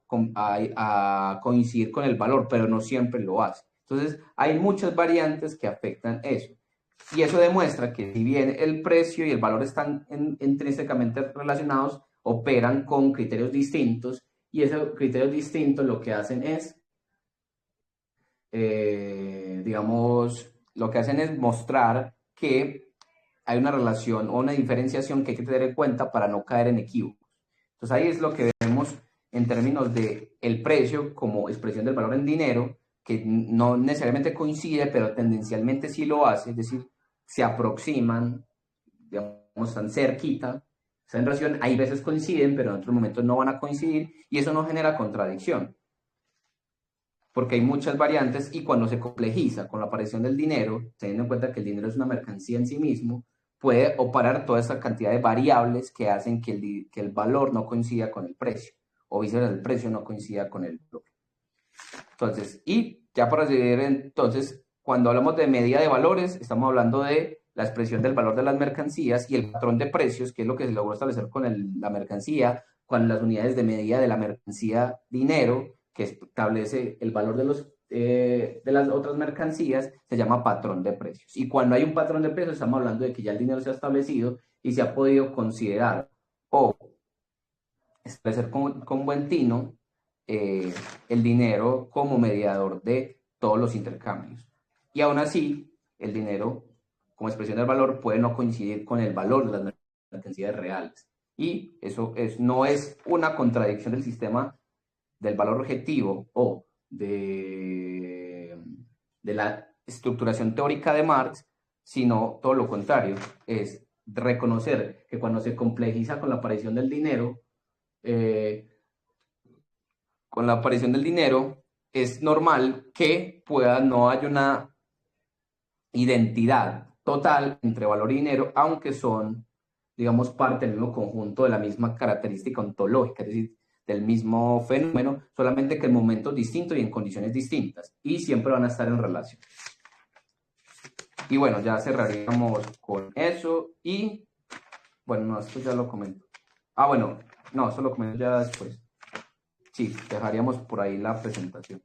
coincidir con el valor, pero no siempre lo hace. Entonces, hay muchas variantes que afectan eso. Y eso demuestra que si bien el precio y el valor están intrínsecamente relacionados, operan con criterios distintos y esos criterios distintos lo que hacen es, lo que hacen es mostrar que hay una relación o una diferenciación que hay que tener en cuenta para no caer en equívocos. Entonces ahí es lo que vemos en términos de el precio como expresión del valor en dinero, que no necesariamente coincide, pero tendencialmente sí lo hace, es decir, se aproximan, digamos, están cerquita, están en relación, hay veces coinciden, pero en otros momentos no van a coincidir, y eso no genera contradicción, porque hay muchas variantes, y cuando se complejiza con la aparición del dinero, teniendo en cuenta que el dinero es una mercancía en sí mismo, puede operar toda esta cantidad de variables que hacen que el valor no coincida con el precio, o viceversa, el precio no coincida con el valor. Entonces, y ya para seguir, entonces, cuando hablamos de medida de valores, estamos hablando de la expresión del valor de las mercancías y el patrón de precios, que es lo que se logró establecer con la mercancía, con las unidades de medida de la mercancía dinero, que establece el valor de las otras mercancías, se llama patrón de precios. Y cuando hay un patrón de precios, estamos hablando de que ya el dinero se ha establecido y se ha podido considerar o establecer con buen tino el dinero como mediador de todos los intercambios. Y aún así, el dinero como expresión del valor puede no coincidir con el valor de las mercancías reales. Y eso no es una contradicción del sistema del valor objetivo o de la estructuración teórica de Marx, sino todo lo contrario, es reconocer que cuando se complejiza con la aparición del dinero, es normal que no haya una identidad total entre valor y dinero, aunque son, digamos, parte del mismo conjunto, de la misma característica ontológica, es decir, del mismo fenómeno, solamente que en momentos distintos y en condiciones distintas, y siempre van a estar en relación. Y bueno, ya cerraríamos con eso, y bueno, no, esto ya lo comento. Ah, bueno, no, eso lo comento ya después. Sí, dejaríamos por ahí la presentación.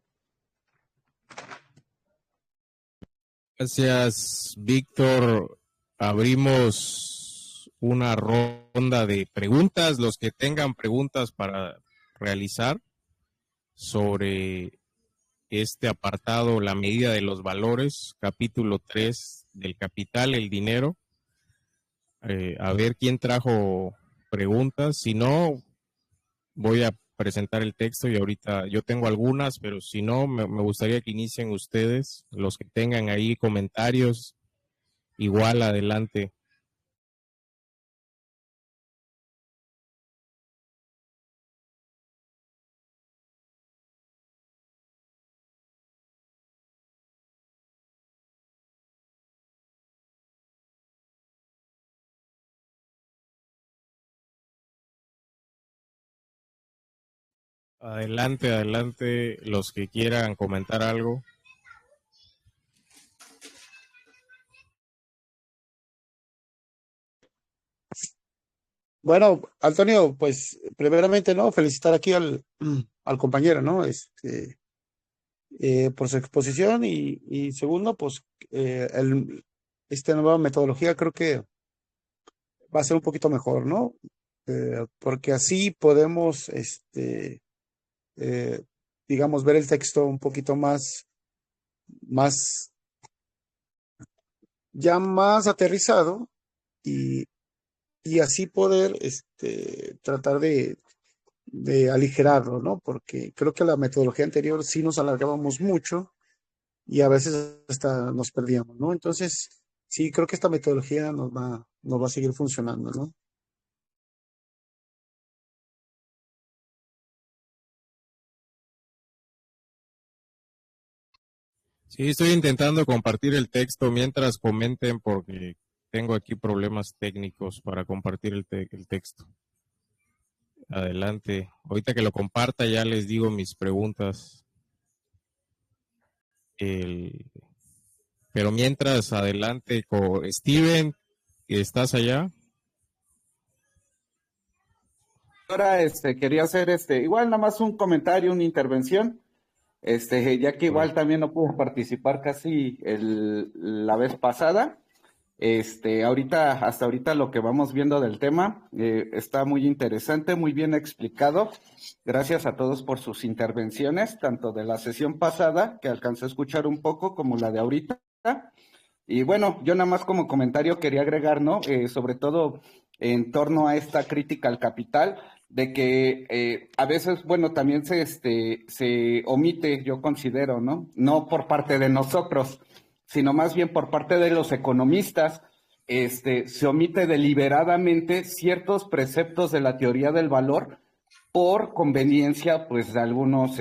Gracias, Víctor. Abrimos una ronda de preguntas. Los que tengan preguntas para realizar sobre este apartado, la medida de los valores, capítulo 3 del capital, el dinero. A ver quién trajo preguntas. Si no, voy a presentar el texto y ahorita yo tengo algunas, pero si no, me gustaría que inicien ustedes, los que tengan ahí comentarios, igual adelante. Adelante, adelante, los que quieran comentar algo. Bueno, Antonio, pues primeramente, ¿no? Felicitar aquí al compañero, ¿no? Por su exposición y segundo, pues esta nueva metodología creo que va a ser un poquito mejor, ¿no? Porque así podemos, eh, digamos, ver el texto un poquito más, ya más aterrizado y, y así poder, tratar de aligerarlo, ¿no? Porque creo que la metodología anterior sí nos alargábamos mucho y a veces hasta nos perdíamos, ¿no? Entonces, sí, creo que esta metodología nos va a seguir funcionando, ¿no? Sí, estoy intentando compartir el texto mientras comenten porque tengo aquí problemas técnicos para compartir el texto. Adelante. Ahorita que lo comparta ya les digo mis preguntas. Pero mientras, adelante con Steven, ¿estás allá? Ahora, quería hacer, igual nada más un comentario, una intervención, ya que igual también no pude participar casi la vez pasada. Hasta ahorita lo que vamos viendo del tema está muy interesante, muy bien explicado. Gracias a todos por sus intervenciones, tanto de la sesión pasada, que alcancé a escuchar un poco, como la de ahorita. Y bueno, yo nada más como comentario quería agregar, ¿no? Sobre todo en torno a esta crítica al capital, de que a veces, bueno, también se omite, yo considero, ¿no? No por parte de nosotros, sino más bien por parte de los economistas, se omite deliberadamente ciertos preceptos de la teoría del valor por conveniencia, pues, de algunos,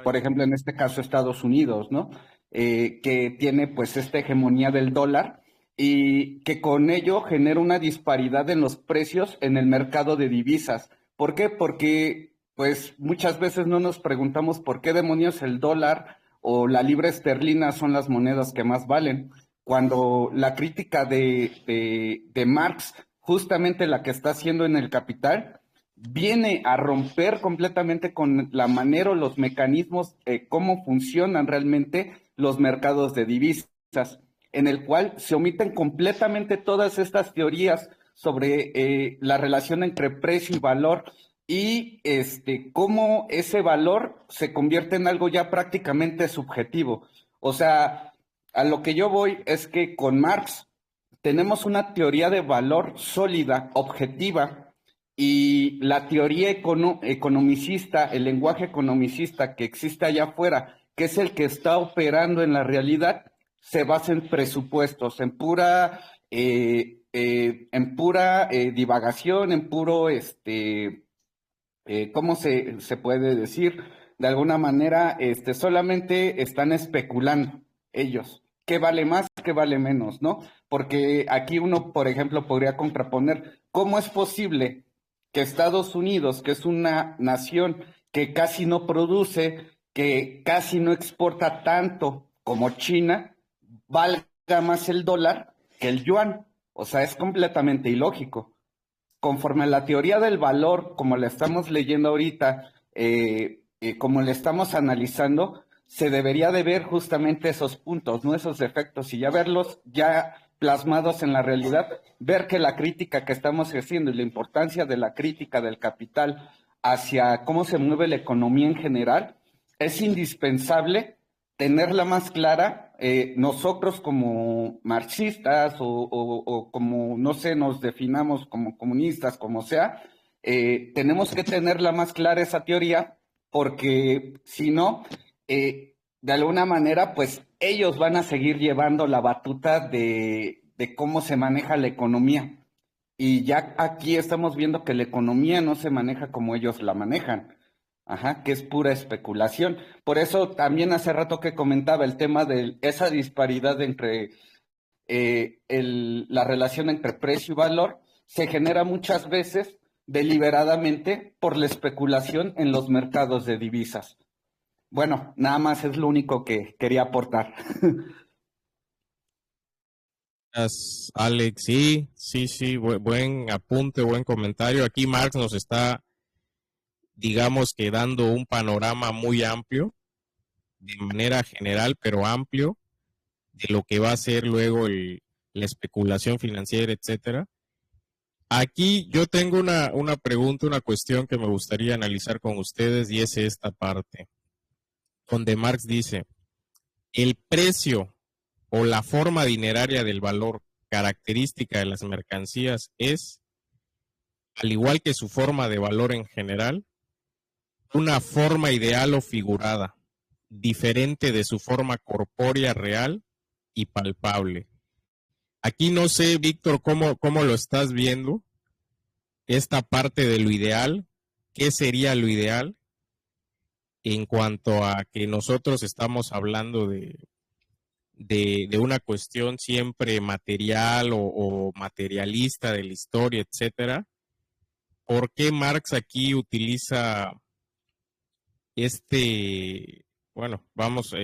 por ejemplo, en este caso Estados Unidos, ¿no? Que tiene, pues, esta hegemonía del dólar y que con ello genera una disparidad en los precios en el mercado de divisas. ¿Por qué? Porque, pues, muchas veces no nos preguntamos por qué demonios el dólar o la libra esterlina son las monedas que más valen, cuando la crítica de Marx, justamente la que está haciendo en el Capital, viene a romper completamente con la manera o los mecanismos, cómo funcionan realmente los mercados de divisas, en el cual se omiten completamente todas estas teorías sobre la relación entre precio y valor y cómo ese valor se convierte en algo ya prácticamente subjetivo. O sea, a lo que yo voy es que con Marx tenemos una teoría de valor sólida, objetiva, y la teoría economicista, el lenguaje economicista que existe allá afuera, que es el que está operando en la realidad, se basa en presupuestos, en pura divagación, en puro, ¿cómo se puede decir? De alguna manera, solamente están especulando ellos. qué vale más, qué vale menos, ¿no? Porque aquí uno, por ejemplo, podría contraponer, ¿cómo es posible que Estados Unidos, que es una nación que casi no produce, que casi no exporta tanto como China, valga más el dólar que el yuan? O sea, es completamente ilógico. Conforme a la teoría del valor, como la estamos leyendo ahorita, como la estamos analizando, se debería de ver justamente esos puntos, ¿no? Esos efectos, y ya verlos ya plasmados en la realidad, ver que la crítica que estamos haciendo y la importancia de la crítica del capital hacia cómo se mueve la economía en general, es indispensable tenerla más clara. Nosotros como marxistas o como, no sé, nos definamos como comunistas, como sea, tenemos que tenerla más clara esa teoría, porque si no, de alguna manera, pues ellos van a seguir llevando la batuta de cómo se maneja la economía. Y ya aquí estamos viendo que la economía no se maneja como ellos la manejan. Ajá, que es pura especulación. Por eso también hace rato que comentaba el tema de esa disparidad entre la relación entre precio y valor, se genera muchas veces deliberadamente por la especulación en los mercados de divisas. Bueno, nada más es lo único que quería aportar. Alex, sí, sí, sí, buen apunte, buen comentario. Aquí Marx nos está, digamos que dando un panorama muy amplio, de manera general, pero amplio, de lo que va a ser luego la especulación financiera, etcétera. Aquí yo tengo una pregunta, una cuestión que me gustaría analizar con ustedes, y es esta parte, donde Marx dice, el precio o la forma dineraria del valor característica de las mercancías es, al igual que su forma de valor en general, una forma ideal o figurada, diferente de su forma corpórea real y palpable. Aquí no sé, Víctor, cómo lo estás viendo, esta parte de lo ideal. ¿Qué sería lo ideal en cuanto a que nosotros estamos hablando de una cuestión siempre material o materialista de la historia, etcétera? ¿Por qué Marx aquí utiliza bueno, vamos,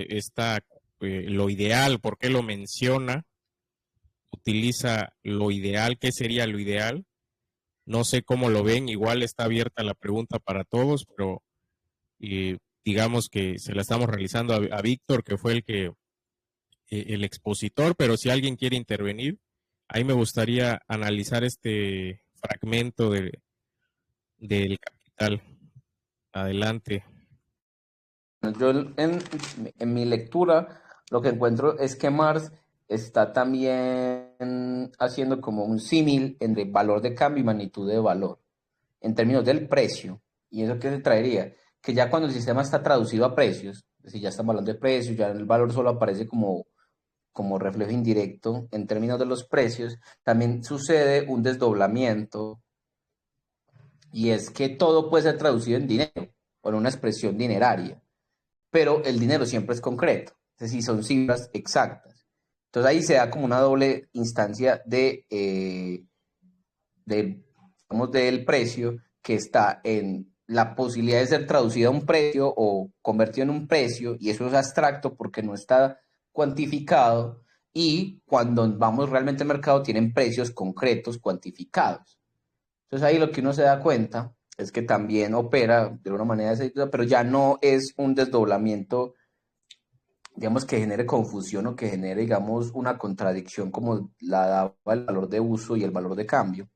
lo ideal? ¿Por qué lo menciona? Utiliza lo ideal. ¿Qué sería lo ideal? No sé cómo lo ven, igual está abierta la pregunta para todos, pero digamos que se la estamos realizando a Víctor, que fue el expositor, pero si alguien quiere intervenir, ahí me gustaría analizar este fragmento del Capital. Adelante. Yo en mi lectura lo que encuentro es que Marx está también haciendo como un símil entre valor de cambio y magnitud de valor, en términos del precio. ¿Y eso qué se traería? Que ya cuando el sistema está traducido a precios, es decir, ya estamos hablando de precios, ya el valor solo aparece como reflejo indirecto en términos de los precios, también sucede un desdoblamiento, y es que todo puede ser traducido en dinero o en una expresión dineraria, pero el dinero siempre es concreto, es decir, son cifras exactas. Entonces ahí se da como una doble instancia digamos, del precio, que está en la posibilidad de ser traducido a un precio o convertido en un precio, y eso es abstracto porque no está cuantificado, y cuando vamos realmente al mercado tienen precios concretos cuantificados. Entonces ahí lo que uno se da cuenta es que también opera de una manera desequilibrada, pero ya no es un desdoblamiento, digamos, que genere confusión o que genere, digamos, una contradicción como la daba el valor de uso y el valor de cambio,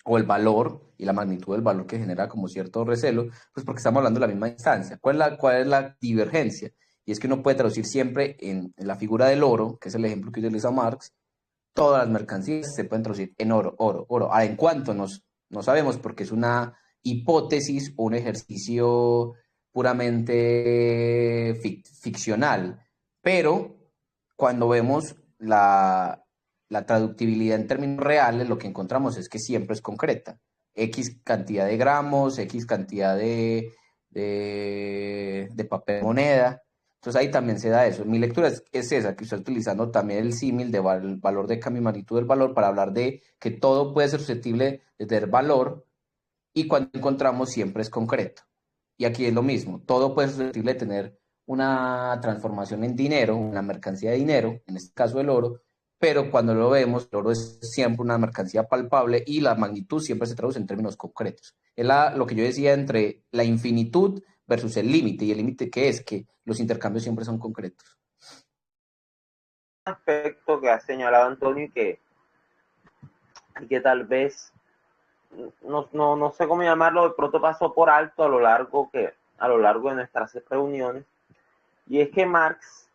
o el valor y la magnitud del valor, que genera como cierto recelo, pues porque estamos hablando de la misma instancia. ¿Cuál es la divergencia? Y es que uno puede traducir siempre en la figura del oro, que es el ejemplo que utiliza Marx, todas las mercancías se pueden traducir en oro, oro, oro. Ahora, ¿en cuánto? No sabemos, porque es una hipótesis o un ejercicio puramente ficcional, pero cuando vemos la traductibilidad en términos reales, lo que encontramos es que siempre es concreta. X cantidad de gramos, X cantidad de papel moneda. Entonces ahí también se da eso. Mi lectura es esa, que estoy utilizando también el símil de valor de cambio y magnitud del valor para hablar de que todo puede ser susceptible de tener valor y cuando encontramos siempre es concreto. Y aquí es lo mismo, todo puede ser susceptible de tener una transformación en dinero, una mercancía de dinero, en este caso el oro, pero cuando lo vemos, el oro es siempre una mercancía palpable y la magnitud siempre se traduce en términos concretos. Es lo que yo decía entre la infinitud versus el límite, y el límite que es que los intercambios siempre son concretos. Aspecto que ha señalado Antonio y que tal vez no sé cómo llamarlo, de pronto pasó por alto a lo largo de nuestras reuniones, y es que Marx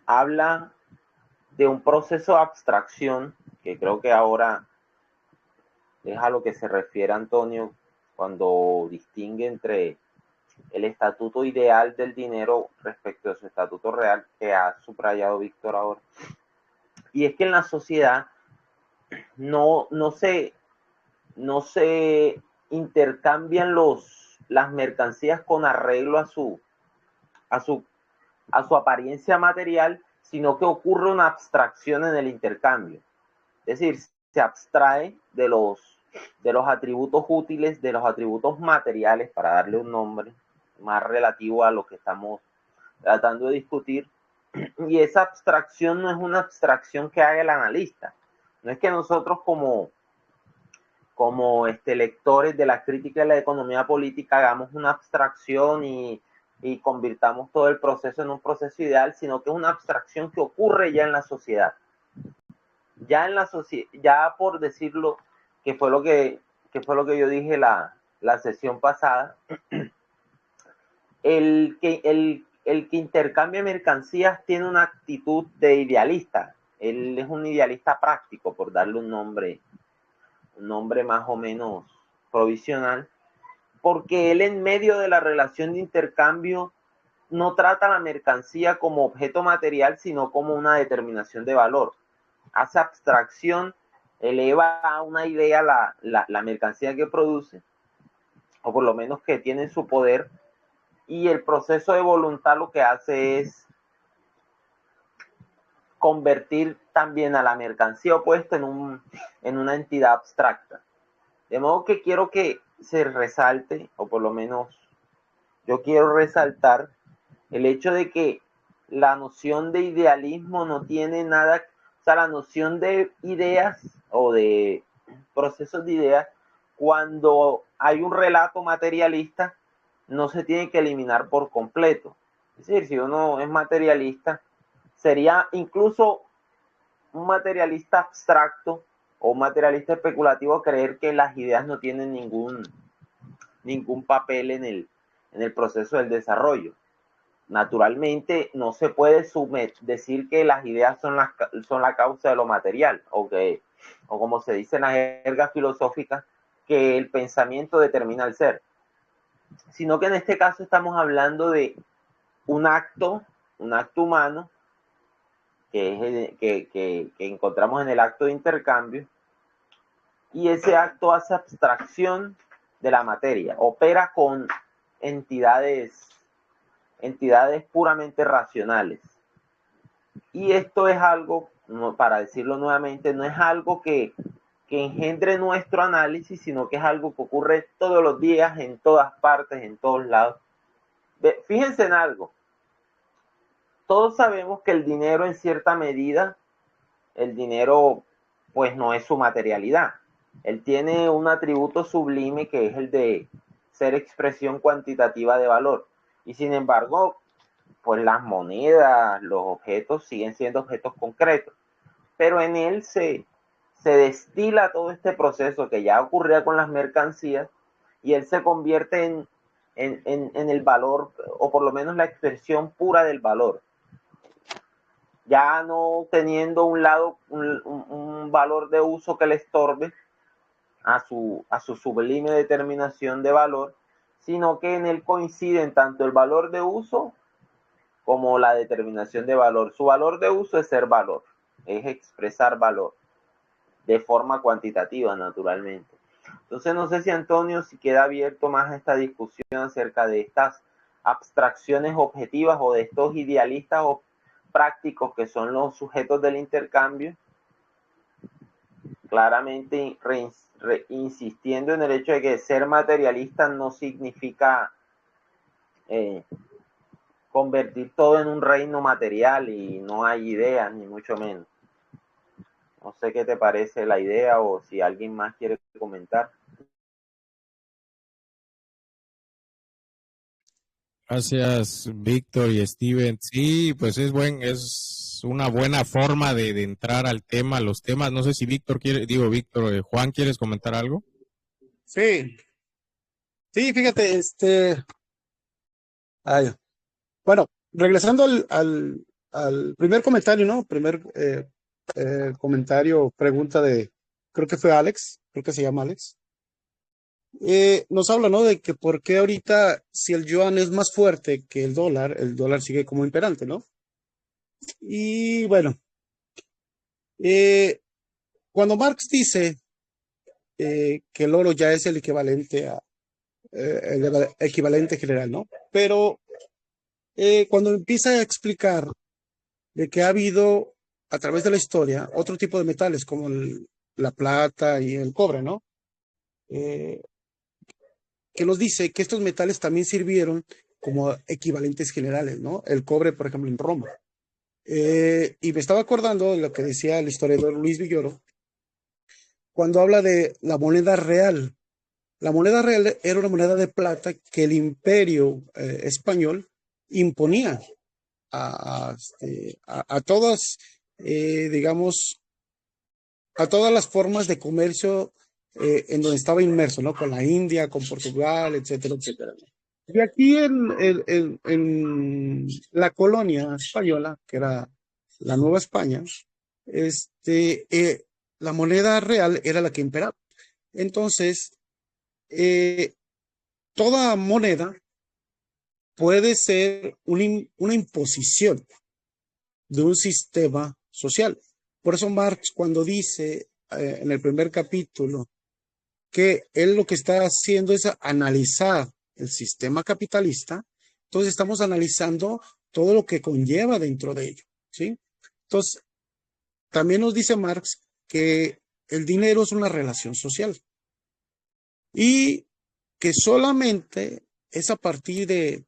habla de un proceso de abstracción, que creo que ahora es a lo que se refiere Antonio cuando distingue entre el estatuto ideal del dinero respecto a su estatuto real, que ha subrayado Víctor ahora. Y es que en la sociedad no se intercambian las mercancías con arreglo a su apariencia material, sino que ocurre una abstracción en el intercambio. Es decir, se abstrae de los atributos útiles, de los atributos materiales, para darle un nombre más relativo a lo que estamos tratando de discutir. Y esa abstracción no es una abstracción que haga el analista. No es que nosotros como lectores de la crítica de la economía política hagamos una abstracción y convirtamos todo el proceso en un proceso ideal, sino que es una abstracción que ocurre ya en la sociedad. Ya por decirlo, que fue lo que yo dije la sesión pasada, el que intercambia mercancías tiene una actitud de idealista. Él es un idealista práctico, por darle un nombre más o menos provisional, porque él, en medio de la relación de intercambio, no trata la mercancía como objeto material, sino como una determinación de valor. Hace abstracción, eleva a una idea la mercancía que produce, o por lo menos que tiene en su poder, y el proceso de voluntad lo que hace es convertir también a la mercancía opuesta en una entidad abstracta. De modo que quiero que se resalte, o por lo menos yo quiero resaltar el hecho de que la noción de idealismo no tiene nada, o sea, la noción de ideas o de procesos de ideas, cuando hay un relato materialista, no se tiene que eliminar por completo. Es decir, si uno es materialista, sería incluso un materialista abstracto o un materialista especulativo creer que las ideas no tienen ningún papel en el proceso del desarrollo. Naturalmente, no se puede decir que las ideas son la causa de lo material, o como se dice en las jergas filosóficas, que el pensamiento determina el ser, sino que en este caso estamos hablando de un acto humano que encontramos en el acto de intercambio, y ese acto hace abstracción de la materia, opera con entidades puramente racionales. Y esto es algo, para decirlo nuevamente, no es algo que engendre nuestro análisis, sino que es algo que ocurre todos los días, en todas partes, en todos lados. Fíjense en algo. Todos sabemos que el dinero, en cierta medida, el dinero pues no es su materialidad. Él tiene un atributo sublime que es el de ser expresión cuantitativa de valor. Y sin embargo, pues las monedas, los objetos siguen siendo objetos concretos. Pero en él se destila todo este proceso que ya ocurría con las mercancías, y él se convierte en el valor, o por lo menos la expresión pura del valor. Ya no teniendo un valor de uso que le estorbe a su sublime determinación de valor, sino que en él coinciden tanto el valor de uso como la determinación de valor. Su valor de uso es ser valor, es expresar valor de forma cuantitativa, naturalmente. Entonces, no sé si Antonio, si queda abierto más esta discusión acerca de estas abstracciones objetivas o de estos idealistas o prácticos que son los sujetos del intercambio, claramente insistiendo en el hecho de que ser materialista no significa convertir todo en un reino material y no hay ideas, ni mucho menos. No sé qué te parece la idea o si alguien más quiere comentar. Gracias, Víctor y Steven. Sí, pues es una buena forma de entrar al tema, los temas. No sé si Juan, ¿quieres comentar algo? Sí, sí, fíjate, bueno, regresando al primer comentario, ¿no? Primer comentario, pregunta creo que fue Alex, creo que se llama Alex. Nos habla, ¿no? De que por qué ahorita, si el yuan es más fuerte que el dólar sigue como imperante, ¿no? Y bueno, cuando Marx dice que el oro ya es el equivalente el equivalente general, ¿no? Pero cuando empieza a explicar de que ha habido a través de la historia otro tipo de metales como la plata y el cobre, ¿no? Que nos dice que estos metales también sirvieron como equivalentes generales, ¿no? El cobre, por ejemplo, en Roma. Y me estaba acordando de lo que decía el historiador Luis Villoro cuando habla de la moneda real. La moneda real era una moneda de plata que el imperio español imponía a todas, digamos, a todas las formas de comercio en donde estaba inmerso, ¿no? Con la India, con Portugal, etcétera, etcétera. Y aquí en la colonia española, que era la Nueva España, la moneda real era la que imperaba. Entonces, toda moneda puede ser una imposición de un sistema social. Por eso Marx, cuando dice en el primer capítulo que él lo que está haciendo es analizar el sistema capitalista, entonces estamos analizando todo lo que conlleva dentro de ello, ¿sí? Entonces, también nos dice Marx que el dinero es una relación social y que solamente es a partir de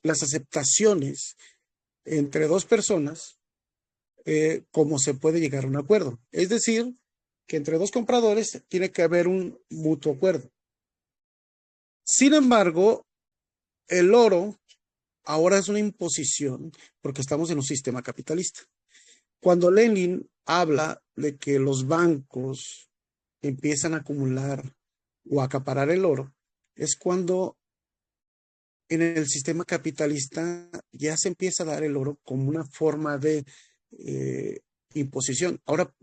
las aceptaciones entre dos personas como se puede llegar a un acuerdo. Es decir, que entre dos compradores tiene que haber un mutuo acuerdo. Sin embargo, el oro ahora es una imposición porque estamos en un sistema capitalista. Cuando Lenin habla de que los bancos empiezan a acumular o a acaparar el oro, es cuando en el sistema capitalista ya se empieza a dar el oro como una forma de imposición. Ahora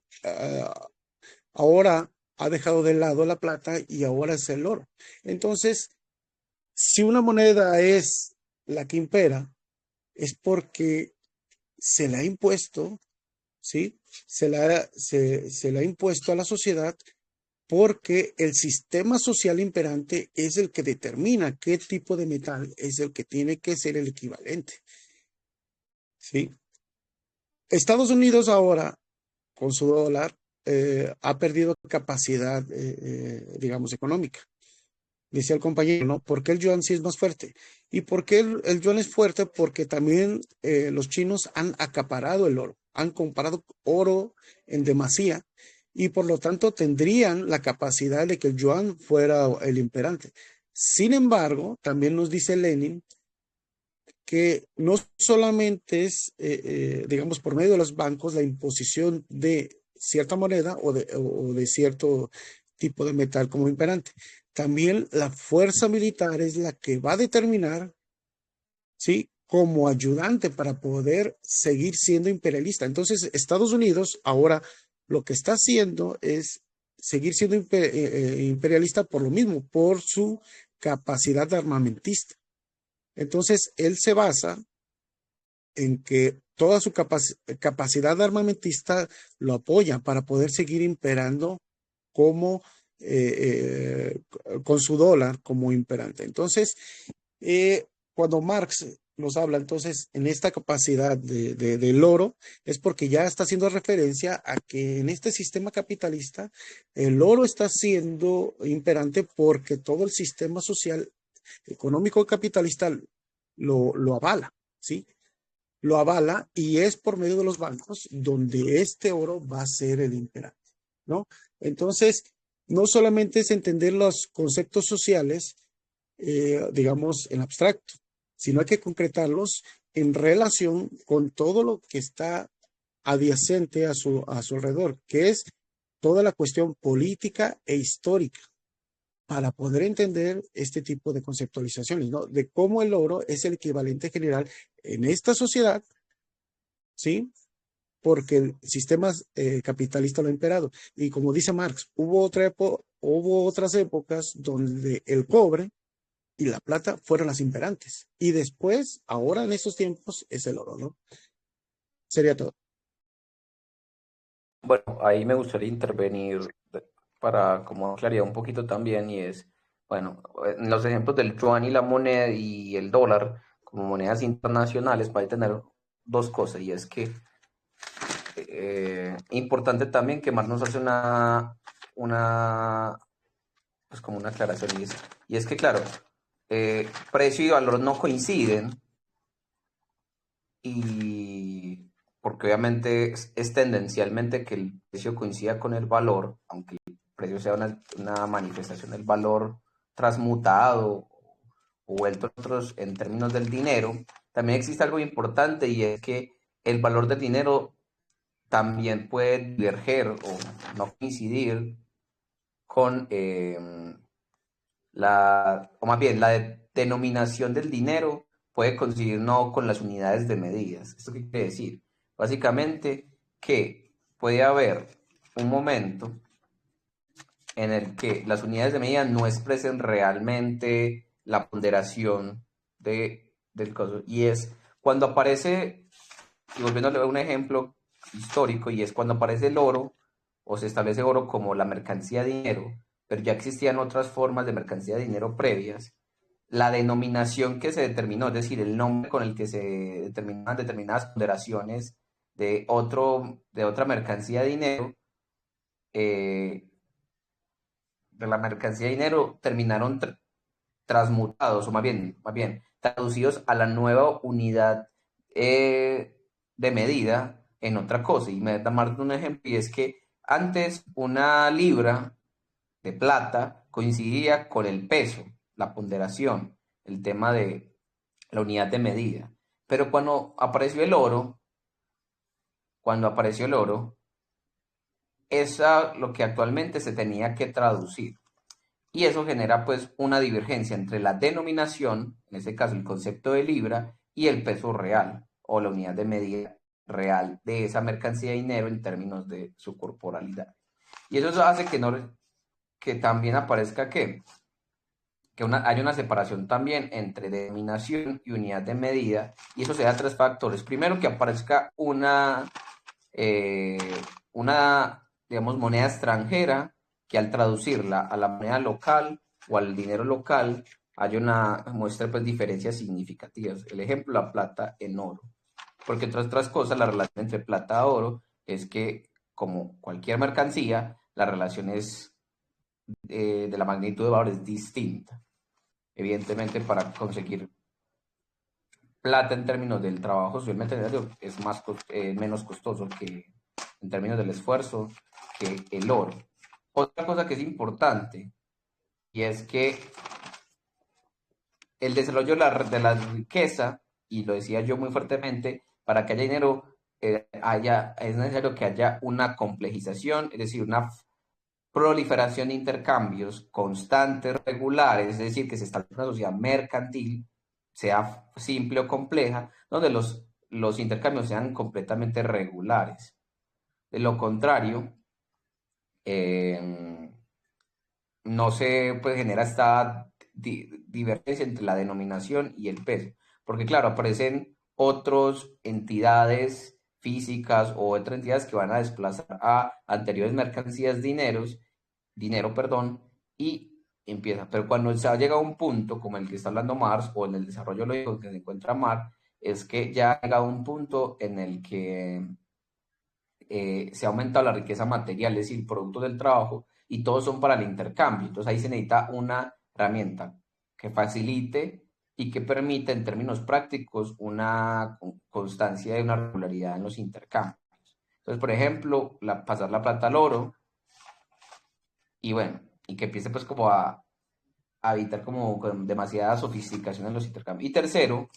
ha dejado de lado la plata y ahora es el oro. Entonces, si una moneda es la que impera, es porque se le ha impuesto, ¿sí? Se le ha impuesto a la sociedad porque el sistema social imperante es el que determina qué tipo de metal es el que tiene que ser el equivalente, ¿sí? Estados Unidos ahora, con su dólar, ha perdido capacidad, digamos, económica. Decía el compañero, ¿no? ¿Por qué el yuan sí es más fuerte? ¿Y por qué el yuan es fuerte? Porque también los chinos han acaparado el oro, han comprado oro en demasía y por lo tanto tendrían la capacidad de que el yuan fuera el imperante. Sin embargo, también nos dice Lenin que no solamente es, digamos, por medio de los bancos la imposición de cierta moneda o de cierto tipo de metal como imperante. También la fuerza militar es la que va a determinar, ¿sí? Como ayudante para poder seguir siendo imperialista. Entonces, Estados Unidos ahora lo que está haciendo es seguir siendo imperialista por lo mismo, por su capacidad armamentista. Entonces, él se basa en que toda su capacidad armamentista lo apoya para poder seguir imperando como con su dólar como imperante. Entonces, cuando Marx nos habla entonces en esta capacidad del oro, es porque ya está haciendo referencia a que en este sistema capitalista el oro está siendo imperante porque todo el sistema social, económico capitalista lo avala, ¿sí? Lo avala y es por medio de los bancos donde este oro va a ser el imperante, ¿no? Entonces, no solamente es entender los conceptos sociales, digamos, en abstracto, sino hay que concretarlos en relación con todo lo que está adyacente a su alrededor, que es toda la cuestión política e histórica, para poder entender este tipo de conceptualizaciones, ¿no? De cómo el oro es el equivalente general en esta sociedad, ¿sí? Porque el sistema capitalista lo ha imperado. Y como dice Marx, hubo otras épocas donde el cobre y la plata fueron las imperantes. Y después, ahora en estos tiempos, es el oro, ¿no? Sería todo. Bueno, ahí me gustaría intervenir para como claridad un poquito también y es, bueno, en los ejemplos del yuan y la moneda y el dólar como monedas internacionales va a tener dos cosas y es que importante también que Marx nos hace pues como una aclaración y es que claro, precio y valor no coinciden y porque obviamente es tendencialmente que el precio coincida con el valor, aunque el precio sea una manifestación del valor transmutado o vuelto en términos del dinero, también existe algo importante y es que el valor del dinero también puede diverger o no coincidir con o más bien, la denominación del dinero puede coincidir no con las unidades de medidas. ¿Esto qué quiere decir? Básicamente que puede haber un momento en el que las unidades de medida no expresen realmente la ponderación del costo. Y es cuando aparece, y volviendo a un ejemplo histórico, y es cuando aparece el oro, o se establece oro como la mercancía de dinero, pero ya existían otras formas de mercancía de dinero previas, la denominación que se determinó, es decir, el nombre con el que se determinaban determinadas ponderaciones de otra mercancía de dinero, de la mercancía de dinero, terminaron transmutados, o más bien, traducidos a la nueva unidad de medida en otra cosa. Y me da más un ejemplo, y es que antes una libra de plata coincidía con el peso, la ponderación, el tema de la unidad de medida. Pero cuando apareció el oro, es lo que actualmente se tenía que traducir. Y eso genera pues una divergencia entre la denominación, en este caso el concepto de libra, y el peso real o la unidad de medida real de esa mercancía de dinero en términos de su corporalidad. Y eso hace que también aparezca que hay una separación también entre denominación y unidad de medida, y eso se da a tres factores. Primero, que aparezca eh, digamos, moneda extranjera, que al traducirla a la moneda local o al dinero local, muestra pues diferencias significativas. El ejemplo, la plata en oro. Porque entre otras cosas, la relación entre plata y oro es que, como cualquier mercancía, la relación es de la magnitud de valor es distinta. Evidentemente, para conseguir plata en términos del trabajo socialmente es menos costoso que en términos del esfuerzo que el oro. Otra cosa que es importante y es que el desarrollo de la riqueza, y lo decía yo muy fuertemente, para que haya dinero es necesario que haya una complejización, es decir, una proliferación de intercambios constantes, regulares, es decir, que se establezca una sociedad mercantil, sea simple o compleja, donde los intercambios sean completamente regulares. De lo contrario, no se pues, genera esta divergencia entre la denominación y el peso, porque claro, aparecen otras entidades físicas o otras entidades que van a desplazar a anteriores mercancías, dinero, perdón, y empieza. Pero cuando se ha llegado a un punto como el que está hablando Marx, o en el desarrollo lógico que se encuentra Marx, es que ya ha llegado a un punto en el que se ha aumentado la riqueza material, es decir, productos del trabajo, y todos son para el intercambio. Entonces ahí se necesita una herramienta que facilite y que permita en términos prácticos una constancia y una regularidad en los intercambios. Entonces, por ejemplo, pasar la plata al oro, y bueno, y que empiece pues como a evitar como con demasiada sofisticación en los intercambios. Y tercero,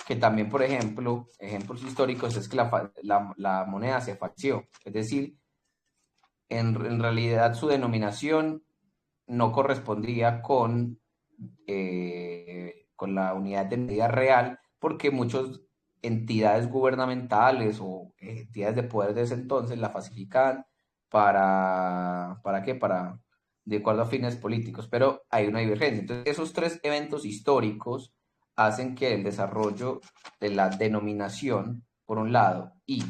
que también, por ejemplo, ejemplos históricos, es que la moneda se falseó. Es decir, en realidad su denominación no correspondía con la unidad de medida real, porque muchas entidades gubernamentales o entidades de poder de ese entonces la falsificaban ¿para qué? De acuerdo a fines políticos, pero hay una divergencia. Entonces, esos tres eventos históricos hacen que el desarrollo de la denominación, por un lado, y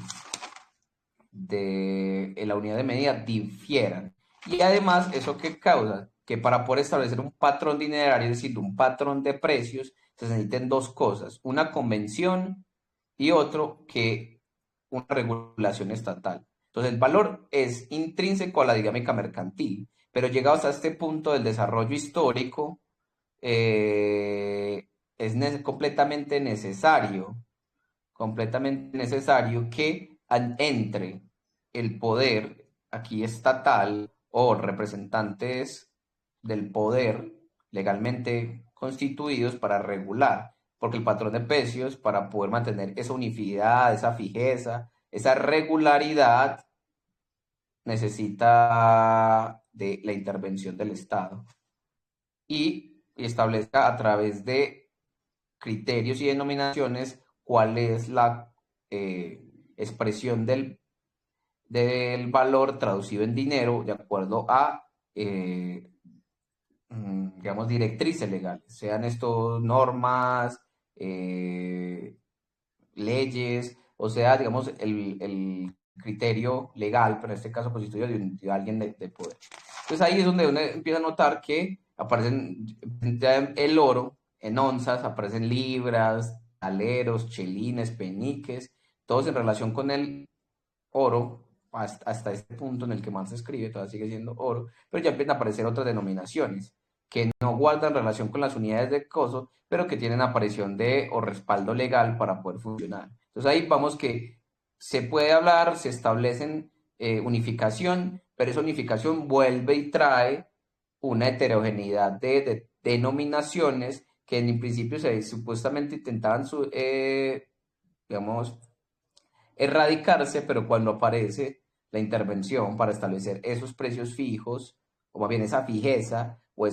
de la unidad de medida difieran. Y además, ¿eso qué causa? Que para poder establecer un patrón dinerario, es decir, un patrón de precios, se necesiten dos cosas: una convención y otro que una regulación estatal. Entonces, el valor es intrínseco a la dinámica mercantil, pero llegados a este punto del desarrollo histórico, es completamente necesario que entre el poder aquí estatal o representantes del poder legalmente constituidos para regular, porque el patrón de precios, para poder mantener esa uniformidad, esa fijeza, esa regularidad, necesita de la intervención del Estado y establezca a través de criterios y denominaciones cuál es la expresión del valor traducido en dinero de acuerdo a, digamos, directrices legales, sean estos normas, leyes, o sea, digamos, el criterio legal, pero en este caso constituido de alguien de poder. Entonces ahí es donde uno empieza a notar que aparecen el oro en onzas, aparecen libras, aleros, chelines, peniques, todos en relación con el oro, hasta este punto en el que Marx escribe, todavía sigue siendo oro, pero ya empiezan a aparecer otras denominaciones que no guardan relación con las unidades de coso, pero que tienen aparición de o respaldo legal para poder funcionar. Entonces ahí vamos que se puede hablar, se establecen unificación, pero esa unificación vuelve y trae una heterogeneidad de denominaciones que en principio supuestamente intentaban, digamos, erradicarse, pero cuando aparece la intervención para establecer esos precios fijos, o más bien esa fijeza, o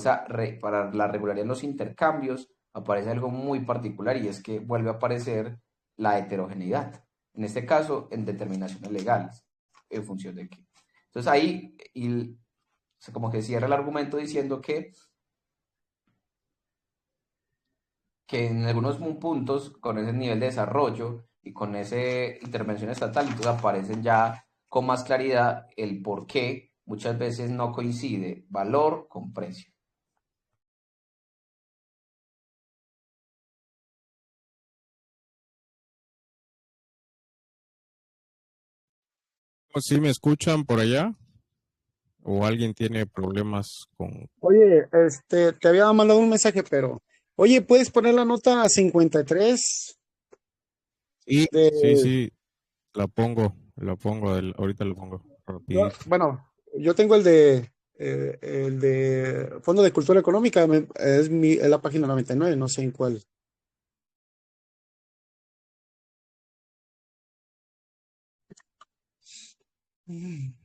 para la regularidad en los intercambios, aparece algo muy particular, y es que vuelve a aparecer la heterogeneidad, en este caso en determinaciones legales, en función de qué. Entonces ahí como que cierra el argumento diciendo que en algunos puntos, con ese nivel de desarrollo y con esa intervención estatal, entonces aparecen ya con más claridad el por qué muchas veces no coincide valor con precio. ¿Sí me escuchan por allá? ¿O alguien tiene problemas con...? Oye, te había mandado un mensaje, pero, oye, ¿puedes poner la nota 53 Sí, sí, de, sí, ahorita lo pongo rapidito. bueno, yo tengo el de Fondo de Cultura Económica, es la página 99, no sé en cuál. Mm.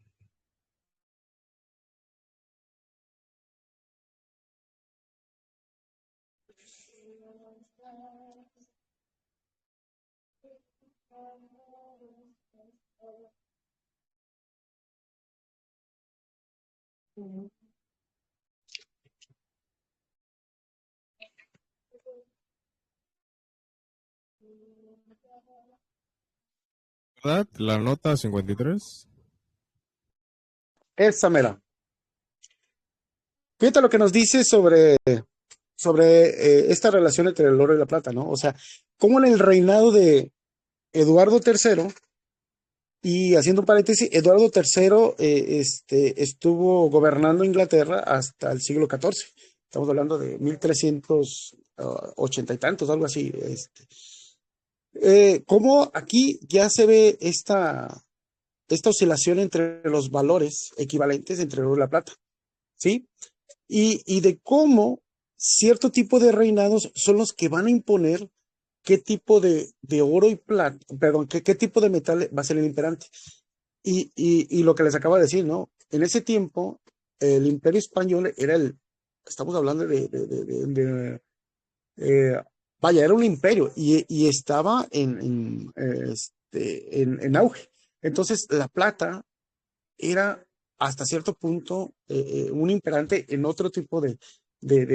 ¿Verdad? La nota 53. Esa mera. Fíjate lo que nos dice sobre esta relación entre el oro y la plata, ¿no? O sea, cómo en el reinado de Eduardo III, y haciendo un paréntesis, Eduardo III estuvo gobernando Inglaterra hasta el siglo XIV. Estamos hablando de 1380 y tantos, algo así. Cómo aquí ya se ve esta oscilación entre los valores equivalentes entre el oro y la plata, ¿sí? Y de cómo cierto tipo de reinados son los que van a imponer qué tipo de oro y plata, perdón, qué tipo de metal va a ser el imperante. Y lo que les acabo de decir, ¿no? En ese tiempo, el Imperio Español era estamos hablando vaya, era un imperio y estaba en auge. Entonces, la plata era hasta cierto punto un imperante en otro tipo de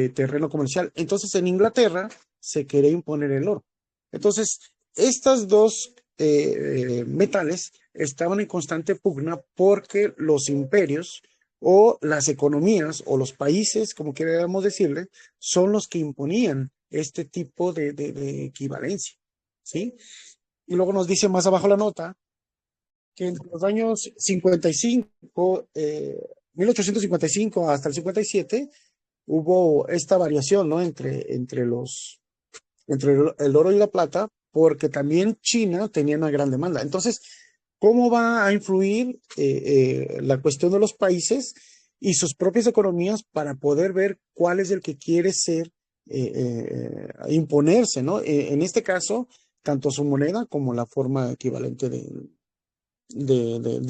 terreno comercial. Entonces, en Inglaterra se quería imponer el oro. Entonces, estas dos metales estaban en constante pugna porque los imperios o las economías o los países, como queramos decirle, son los que imponían este tipo de equivalencia, ¿sí? Y luego nos dice más abajo la nota que entre los años 55, 1855 hasta el 57, hubo esta variación, ¿no? Entre el oro y la plata, porque también China tenía una gran demanda. Entonces, ¿cómo va a influir la cuestión de los países y sus propias economías para poder ver cuál es el que quiere ser, imponerse, ¿no? En este caso, tanto su moneda como la forma equivalente de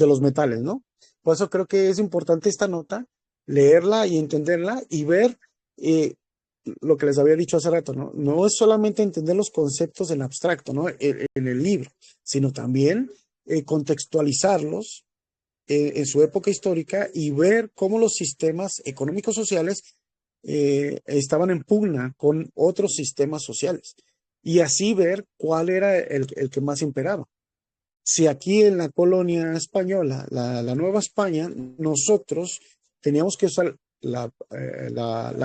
los metales, ¿no? Por eso creo que es importante esta nota, leerla y entenderla y ver lo que les había dicho hace rato, ¿no? No es solamente entender los conceptos en abstracto, ¿no? En el libro, sino también contextualizarlos en su época histórica y ver cómo los sistemas económicos sociales estaban en pugna con otros sistemas sociales y así ver cuál era el que más imperaba. Si aquí en la colonia española, la Nueva España, nosotros teníamos que usar la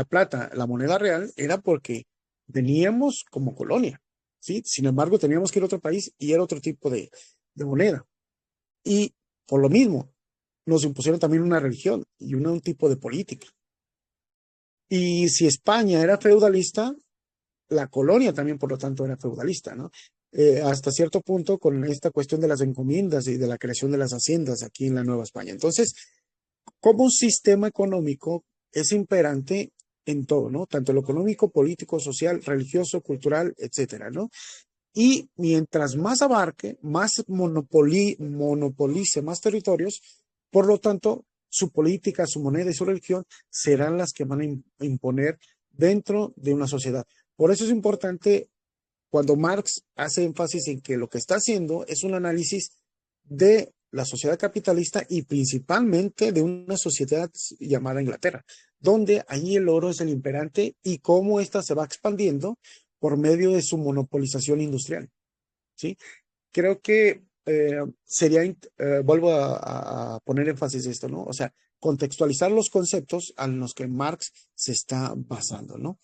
plata, la moneda real, era porque veníamos como colonia, ¿sí? Sin embargo, teníamos que ir a otro país y era otro tipo de moneda. Y por lo mismo, nos impusieron también una religión y un tipo de política. Y si España era feudalista, la colonia también, por lo tanto, era feudalista, ¿no? Hasta cierto punto con esta cuestión de las encomiendas y de la creación de las haciendas aquí en la Nueva España. Entonces, como un sistema económico es imperante en todo, ¿no? Tanto lo económico, político, social, religioso, cultural, etcétera, ¿no? Y mientras más abarque, más monopolice más territorios, por lo tanto, su política, su moneda y su religión serán las que van a imponer dentro de una sociedad. Por eso es importante cuando Marx hace énfasis en que lo que está haciendo es un análisis de la sociedad capitalista y principalmente de una sociedad llamada Inglaterra, donde allí el oro es el imperante y cómo ésta se va expandiendo por medio de su monopolización industrial, ¿sí? Creo que vuelvo a poner énfasis en esto, ¿no? O sea, contextualizar los conceptos a los que Marx se está basando, ¿no?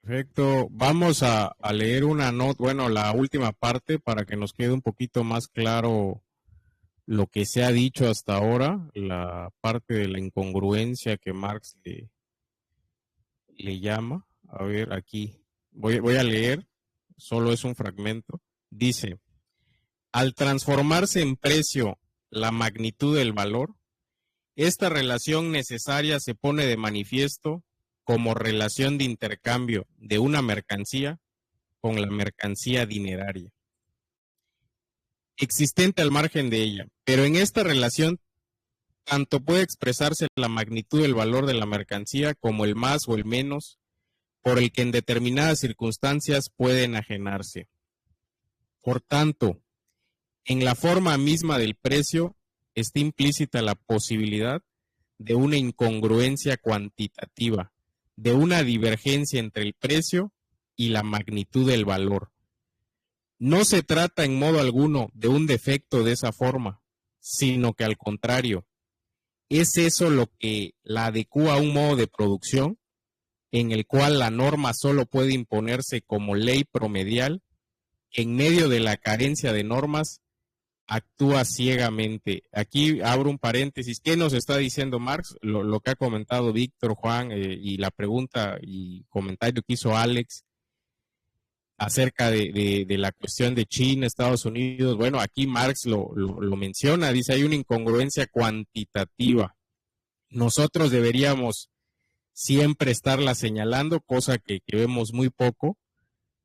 Perfecto. Vamos a leer una nota, bueno, la última parte para que nos quede un poquito más claro lo que se ha dicho hasta ahora, la parte de la incongruencia que Marx le llama. A ver, aquí voy a leer, solo es un fragmento. Dice, al transformarse en precio la magnitud del valor, esta relación necesaria se pone de manifiesto como relación de intercambio de una mercancía con la mercancía dineraria, existente al margen de ella. Pero en esta relación tanto puede expresarse la magnitud del valor de la mercancía como el más o el menos por el que en determinadas circunstancias puede enajenarse. Por tanto, en la forma misma del precio está implícita la posibilidad de una incongruencia cuantitativa, de una divergencia entre el precio y la magnitud del valor. No se trata en modo alguno de un defecto de esa forma, sino que al contrario, es eso lo que la adecua a un modo de producción en el cual la norma solo puede imponerse como ley promedial. En medio de la carencia de normas, actúa ciegamente. Aquí abro un paréntesis. ¿Qué nos está diciendo Marx? Lo que ha comentado Víctor, Juan, y la pregunta y comentario que hizo Alex acerca de la cuestión de China, Estados Unidos. Bueno, aquí Marx lo menciona, dice, hay una incongruencia cuantitativa. Nosotros deberíamos siempre estarla señalando, cosa que vemos muy poco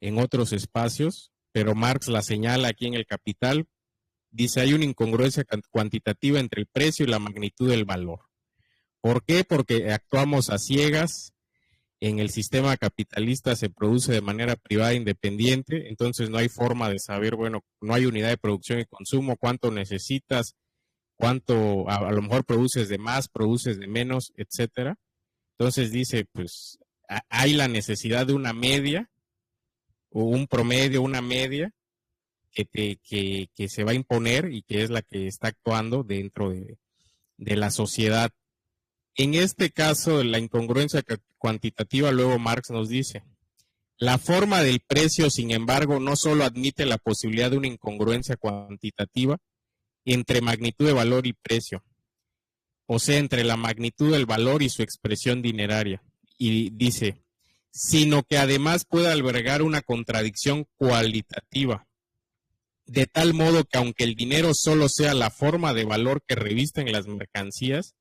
en otros espacios, pero Marx la señala aquí en El Capital. Dice, hay una incongruencia cuantitativa entre el precio y la magnitud del valor. ¿Por qué? Porque actuamos a ciegas. En el sistema capitalista se produce de manera privada independiente, entonces no hay forma de saber, bueno, no hay unidad de producción y consumo, cuánto necesitas, cuánto a lo mejor produces de más, produces de menos, etcétera. Entonces dice, pues hay la necesidad de una media, o un promedio, una media, que se va a imponer y que es la que está actuando dentro de la sociedad. En este caso, la incongruencia cuantitativa, luego Marx nos dice, la forma del precio, sin embargo, no solo admite la posibilidad de una incongruencia cuantitativa entre magnitud de valor y precio, o sea, entre la magnitud del valor y su expresión dineraria. Y dice, sino que además puede albergar una contradicción cualitativa, de tal modo que aunque el dinero solo sea la forma de valor que revisten las mercancías,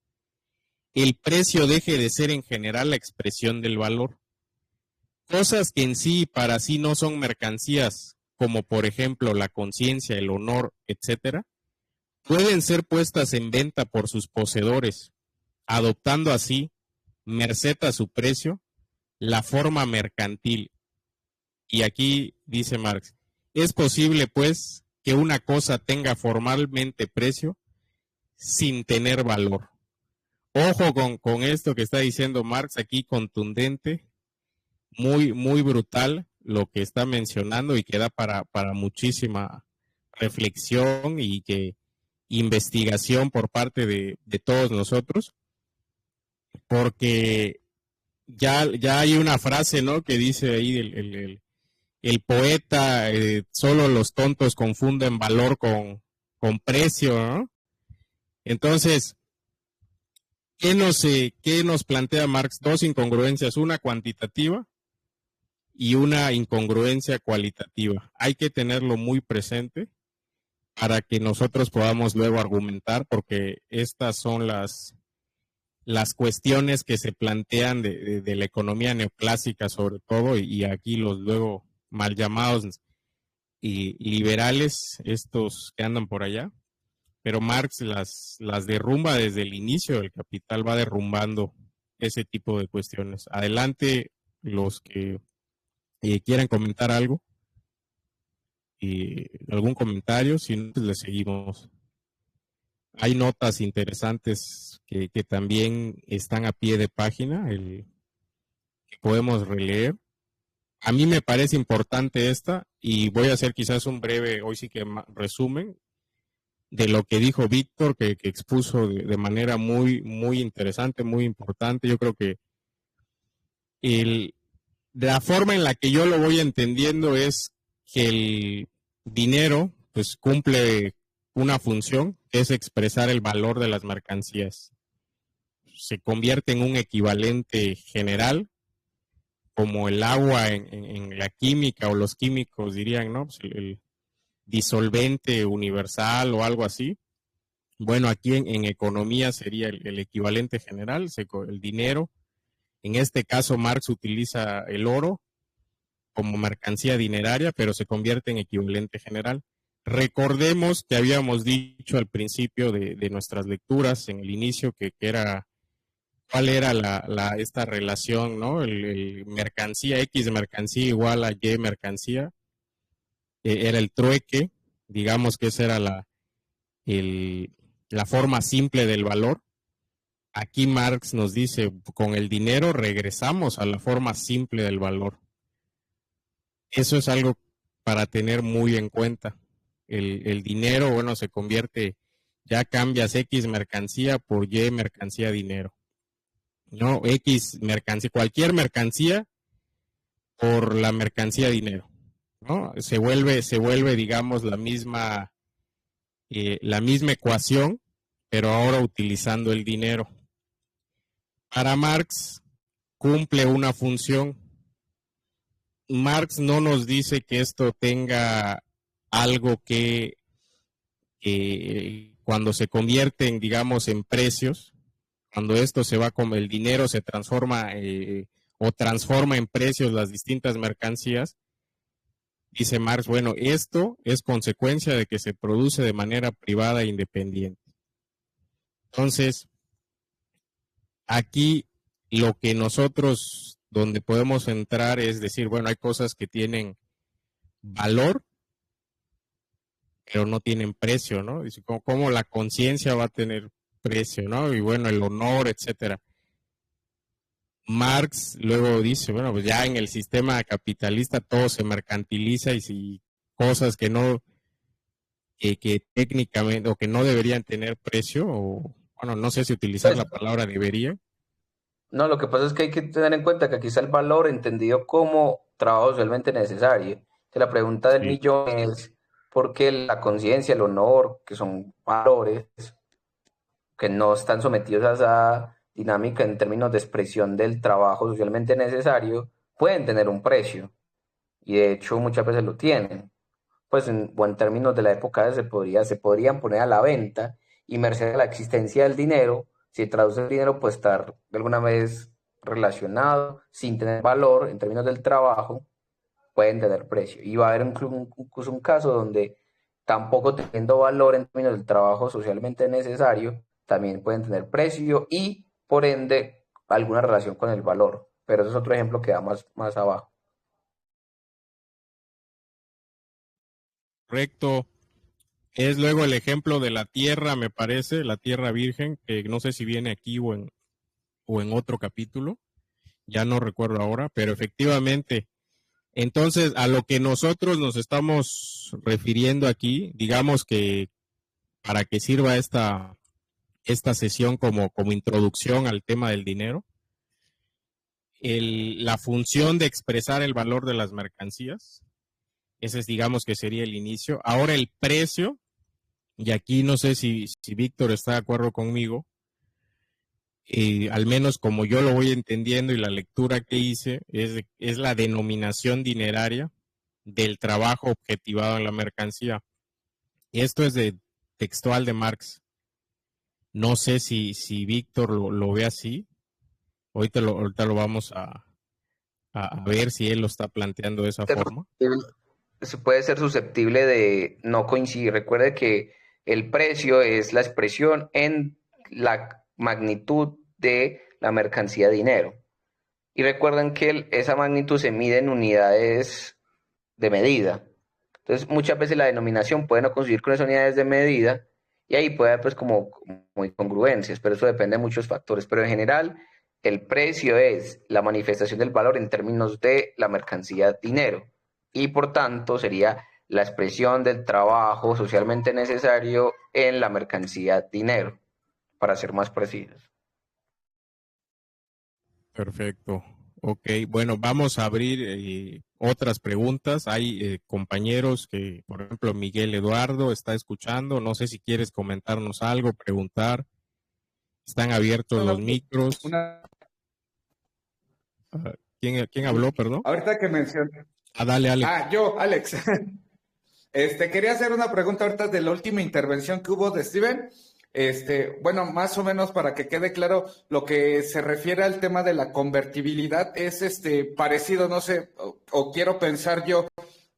el precio deje de ser en general la expresión del valor. Cosas que en sí y para sí no son mercancías, como por ejemplo la conciencia, el honor, etcétera, pueden ser puestas en venta por sus poseedores, adoptando así, merced a su precio, la forma mercantil. Y aquí dice Marx, es posible pues que una cosa tenga formalmente precio sin tener valor. Ojo con esto que está diciendo Marx aquí, contundente, muy brutal lo que está mencionando y que da para muchísima reflexión y que investigación por parte de todos nosotros, porque ya hay una frase, ¿no?, que dice ahí el poeta, solo los tontos confunden valor con precio, ¿no? Entonces, ¿qué nos plantea Marx? Dos incongruencias, una cuantitativa y una incongruencia cualitativa. Hay que tenerlo muy presente para que nosotros podamos luego argumentar, porque estas son las cuestiones que se plantean de la economía neoclásica sobre todo, y aquí los luego mal llamados y liberales, estos que andan por allá. Pero Marx las derrumba desde el inicio del Capital, va derrumbando ese tipo de cuestiones. Adelante los que quieran comentar algo, algún comentario, si no, pues le seguimos. Hay notas interesantes que también están a pie de página, que podemos releer. A mí me parece importante esta, y voy a hacer quizás un breve, hoy sí que resumen, de lo que dijo Víctor, que expuso de manera muy interesante, muy importante. Yo creo que la forma en la que yo lo voy entendiendo es que el dinero pues cumple una función, que es expresar el valor de las mercancías. Se convierte en un equivalente general, como el agua en la química, o los químicos dirían, ¿no? Pues el disolvente universal o algo así. Bueno, aquí en economía sería el equivalente general, el dinero. En este caso, Marx utiliza el oro como mercancía dineraria, pero se convierte en equivalente general. Recordemos que habíamos dicho al principio de nuestras lecturas, en el inicio, que era cuál era esta relación, ¿no? El mercancía, X mercancía igual a Y mercancía. Era el trueque, digamos que esa era la forma simple del valor. Aquí Marx nos dice, con el dinero regresamos a la forma simple del valor. Eso es algo para tener muy en cuenta. El dinero, bueno, se convierte, ya cambias X mercancía por Y mercancía dinero. No, X mercancía, cualquier mercancía por la mercancía dinero, ¿no? Se vuelve, digamos, la misma ecuación, pero ahora utilizando el dinero. Para Marx cumple una función. Marx no nos dice que esto tenga algo que cuando se convierten, digamos, en precios, cuando esto se va como el dinero se transforma o transforma en precios las distintas mercancías, dice Marx, bueno, esto es consecuencia de que se produce de manera privada e independiente. Entonces, aquí lo que nosotros, donde podemos entrar es decir, bueno, hay cosas que tienen valor, pero no tienen precio, ¿no? Dice, ¿cómo la conciencia va a tener precio, ¿no? Y bueno, el honor, etcétera. Marx luego dice, bueno, pues ya en el sistema capitalista todo se mercantiliza y si cosas que no, que técnicamente o que no deberían tener precio, o bueno, no sé si utilizar la palabra debería. No, lo que pasa es que hay que tener en cuenta que aquí está el valor entendido como trabajo socialmente necesario. La pregunta del millón es por qué la conciencia, el honor, que son valores que no están sometidos a esa dinámica en términos de expresión del trabajo socialmente necesario, pueden tener un precio. Y de hecho muchas veces lo tienen. Pues o en términos de la época se podrían poner a la venta y merced a la existencia del dinero, si traduce el dinero puede estar de alguna vez relacionado, sin tener valor en términos del trabajo, pueden tener precio. Y va a haber incluso un caso donde tampoco teniendo valor en términos del trabajo socialmente necesario, también pueden tener precio y por ende alguna relación con el valor. Pero eso es otro ejemplo que da más abajo. Correcto. Es luego el ejemplo de la tierra, me parece, la tierra virgen, que no sé si viene aquí o en otro capítulo, ya no recuerdo ahora, pero efectivamente, entonces a lo que nosotros nos estamos refiriendo aquí, digamos que para que sirva esta sesión como introducción al tema del dinero, la función de expresar el valor de las mercancías, ese es, digamos que sería el inicio. Ahora el precio, y aquí no sé si Víctor está de acuerdo conmigo, al menos como yo lo voy entendiendo y la lectura que hice, es la denominación dineraria del trabajo objetivado en la mercancía. Y esto es textual de Marx. No sé si Víctor lo ve así. Ahorita lo vamos a ver si él lo está planteando de esa forma. Se puede ser susceptible de no coincidir. Recuerde que el precio es la expresión en la magnitud de la mercancía dinero. Y recuerden que esa magnitud se mide en unidades de medida. Entonces, muchas veces la denominación puede no coincidir con esas unidades de medida y ahí puede haber pues como incongruencias, pero eso depende de muchos factores. Pero en general, el precio es la manifestación del valor en términos de la mercancía dinero y por tanto sería la expresión del trabajo socialmente necesario en la mercancía dinero, para ser más precisos. Perfecto. Ok, bueno, vamos a abrir otras preguntas. Hay compañeros que, por ejemplo, Miguel Eduardo está escuchando. No sé si quieres comentarnos algo, preguntar. Están abiertos los micros. ¿Quién habló, perdón? Ahorita que mencioné. Dale, Alex. Yo, Alex. Quería hacer una pregunta ahorita de la última intervención que hubo de Steven. Bueno, más o menos para que quede claro, lo que se refiere al tema de la convertibilidad es parecido, no sé, o quiero pensar yo,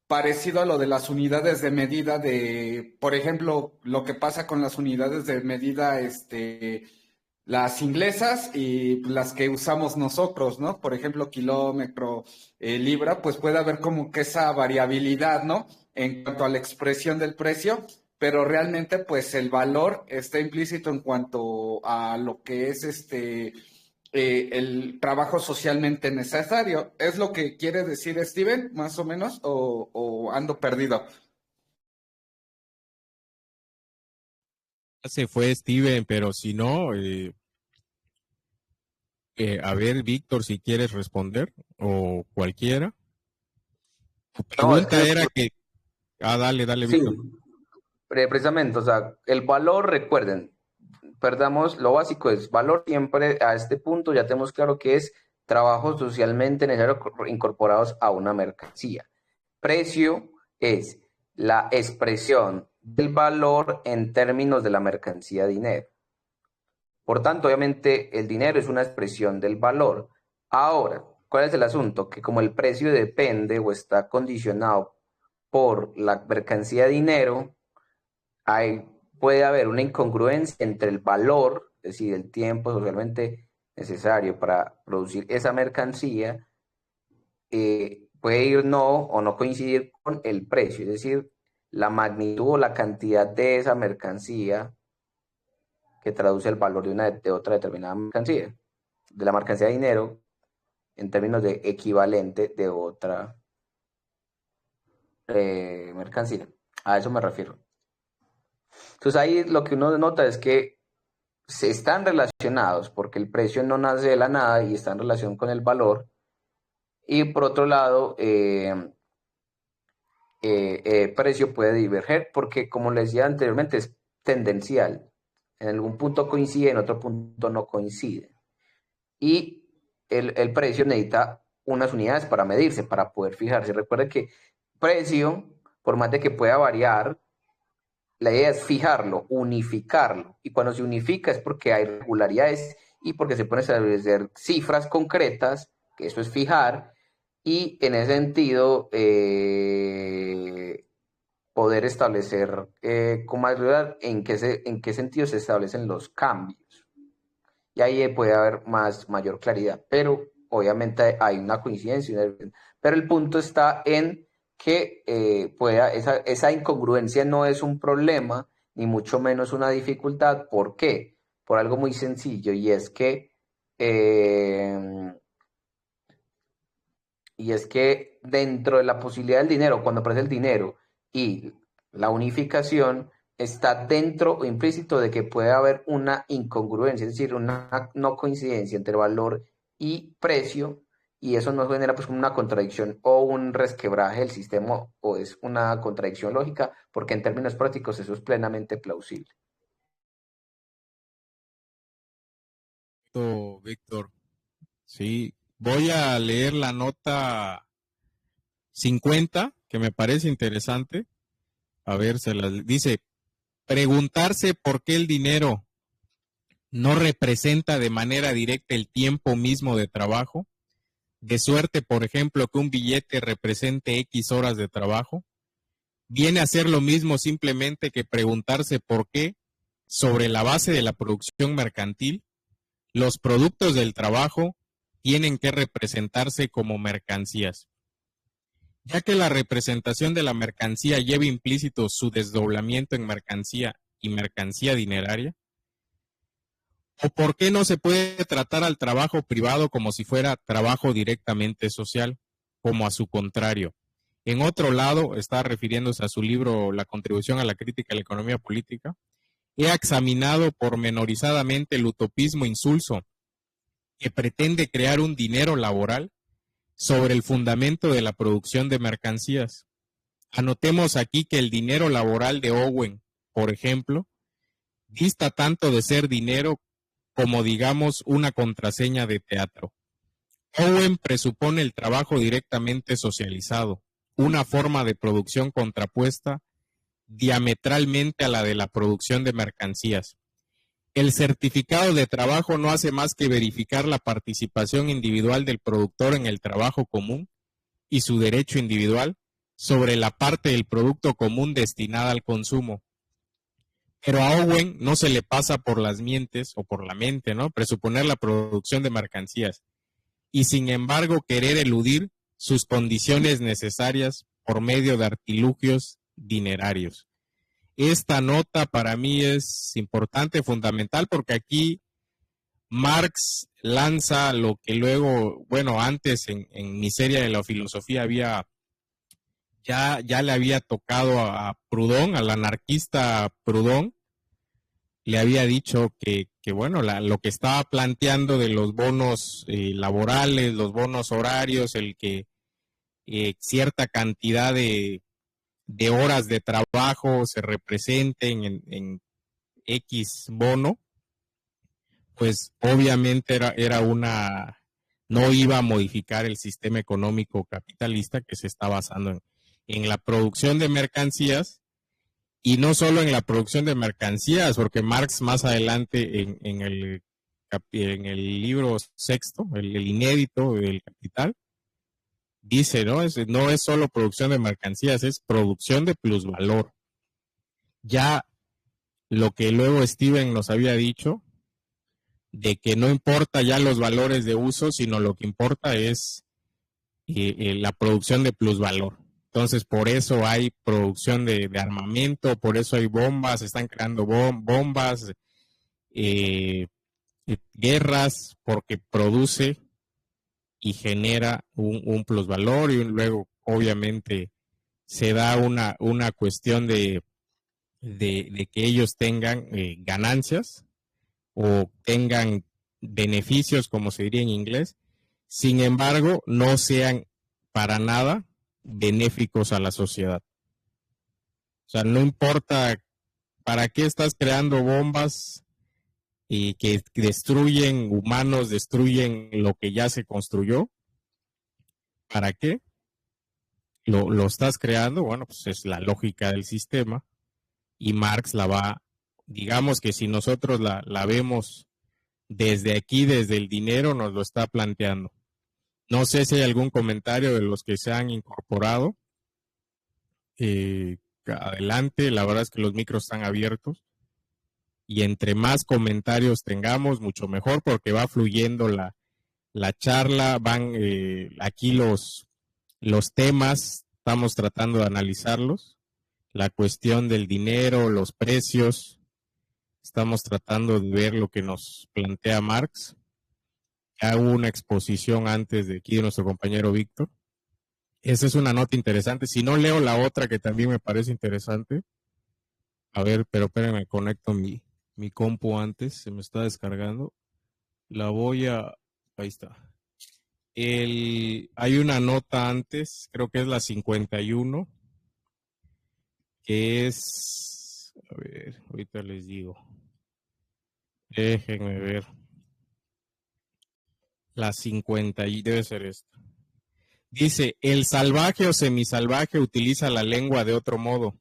parecido a lo de las unidades de medida de, por ejemplo, lo que pasa con las unidades de medida, las inglesas y las que usamos nosotros, ¿no? Por ejemplo, kilómetro, libra, pues puede haber como que esa variabilidad, ¿no? En cuanto a la expresión del precio, pero realmente pues el valor está implícito en cuanto a lo que es el trabajo socialmente necesario. ¿Es lo que quiere decir Steven, más o menos, o ando perdido? Se fue Steven, pero si no, a ver, Víctor, si quieres responder, o cualquiera. Tu No, es pregunta que era que... dale, sí, Víctor. precisamente, o sea, el valor, recuerden, perdamos, lo básico es valor siempre a este punto, ya tenemos claro que es trabajo socialmente necesario incorporados a una mercancía. Precio es la expresión del valor en términos de la mercancía dinero. Por tanto, obviamente, el dinero es una expresión del valor. Ahora, ¿cuál es el asunto? Que como el precio depende o está condicionado por la mercancía dinero, puede haber una incongruencia entre el valor, es decir, el tiempo socialmente necesario para producir esa mercancía, puede ir no o no coincidir con el precio, es decir, la magnitud o la cantidad de esa mercancía que traduce el valor de otra determinada mercancía, de la mercancía de dinero en términos de equivalente de otra mercancía. A eso me refiero. Entonces ahí lo que uno nota es que se están relacionados porque el precio no nace de la nada y está en relación con el valor. Y por otro lado, precio puede diverger porque, como les decía anteriormente, es tendencial. En algún punto coincide, en otro punto no coincide. Y el precio necesita unas unidades para medirse, para poder fijarse. Recuerden que precio, por más de que pueda variar, la idea es fijarlo, unificarlo. Y cuando se unifica es porque hay regularidades y porque se pueden establecer cifras concretas, que eso es fijar, y en ese sentido poder establecer con más claridad en qué sentido se establecen los cambios. Y ahí puede haber mayor claridad, pero obviamente hay una coincidencia. Pero el punto está en que esa incongruencia no es un problema, ni mucho menos una dificultad. ¿Por qué? Por algo muy sencillo, y es que dentro de la posibilidad del dinero, cuando aparece el dinero y la unificación, está dentro o implícito de que puede haber una incongruencia, es decir, una no coincidencia entre valor y precio, y eso nos genera pues como una contradicción o un resquebraje del sistema, o es una contradicción lógica, porque en términos prácticos eso es plenamente plausible. Víctor, sí, voy a leer la nota 50, que me parece interesante. A ver, dice, preguntarse por qué el dinero no representa de manera directa el tiempo mismo de trabajo, de suerte, por ejemplo, que un billete represente X horas de trabajo, viene a ser lo mismo simplemente que preguntarse por qué, sobre la base de la producción mercantil, los productos del trabajo tienen que representarse como mercancías, ya que la representación de la mercancía lleva implícito su desdoblamiento en mercancía y mercancía dineraria. ¿O por qué no se puede tratar al trabajo privado como si fuera trabajo directamente social, como a su contrario? En otro lado, está refiriéndose a su libro La contribución a la crítica de la economía política, he examinado pormenorizadamente el utopismo insulso que pretende crear un dinero laboral sobre el fundamento de la producción de mercancías. Anotemos aquí que el dinero laboral de Owen, por ejemplo, dista tanto de ser dinero como, digamos, una contraseña de teatro. Owen presupone el trabajo directamente socializado, una forma de producción contrapuesta diametralmente a la de la producción de mercancías. El certificado de trabajo no hace más que verificar la participación individual del productor en el trabajo común y su derecho individual sobre la parte del producto común destinada al consumo. Pero a Owen no se le pasa por las mientes o por la mente, ¿no?, presuponer la producción de mercancías y sin embargo querer eludir sus condiciones necesarias por medio de artilugios dinerarios. Esta nota para mí es importante, fundamental, porque aquí Marx lanza lo que luego, bueno, antes en Miseria de la Filosofía ya le había tocado a Proudhon, al anarquista Proudhon, le había dicho que bueno, lo que estaba planteando de los bonos laborales, los bonos horarios, el que cierta cantidad de horas de trabajo se representen en X bono, pues obviamente no iba a modificar el sistema económico capitalista que se está basando en la producción de mercancías, y no solo en la producción de mercancías, porque Marx más adelante en el libro sexto, el inédito del Capital, dice, no es solo producción de mercancías, es producción de plusvalor. Ya lo que luego Steven nos había dicho, de que no importa ya los valores de uso, sino lo que importa es la producción de plusvalor. Entonces, por eso hay producción de armamento, por eso hay bombas, se están creando bombas, guerras, porque produce y genera un plusvalor, y luego obviamente se da una cuestión de que ellos tengan ganancias o tengan beneficios, como se diría en inglés, sin embargo, no sean para nada benéficos a la sociedad. O sea, no importa para qué estás creando bombas y que destruyen humanos, destruyen lo que ya se construyó. ¿Para qué? Lo estás creando, bueno, pues es la lógica del sistema, y Marx digamos que si nosotros la vemos desde aquí, desde el dinero, nos lo está planteando. No sé si hay algún comentario de los que se han incorporado. Adelante, la verdad es que los micros están abiertos, y entre más comentarios tengamos, mucho mejor, porque va fluyendo la charla, van aquí los temas, estamos tratando de analizarlos, la cuestión del dinero, los precios, estamos tratando de ver lo que nos plantea Marx. Hago una exposición antes de aquí de nuestro compañero Víctor. Esa es una nota interesante. Si no, leo la otra que también me parece interesante. A ver, pero espérenme, conecto mi compu antes, se me está descargando. Ahí está. Hay una nota antes, creo que es la 51, que es, a ver, ahorita les digo. Déjenme ver. La 50, y debe ser esta. Dice, el salvaje o semisalvaje utiliza la lengua de otro modo.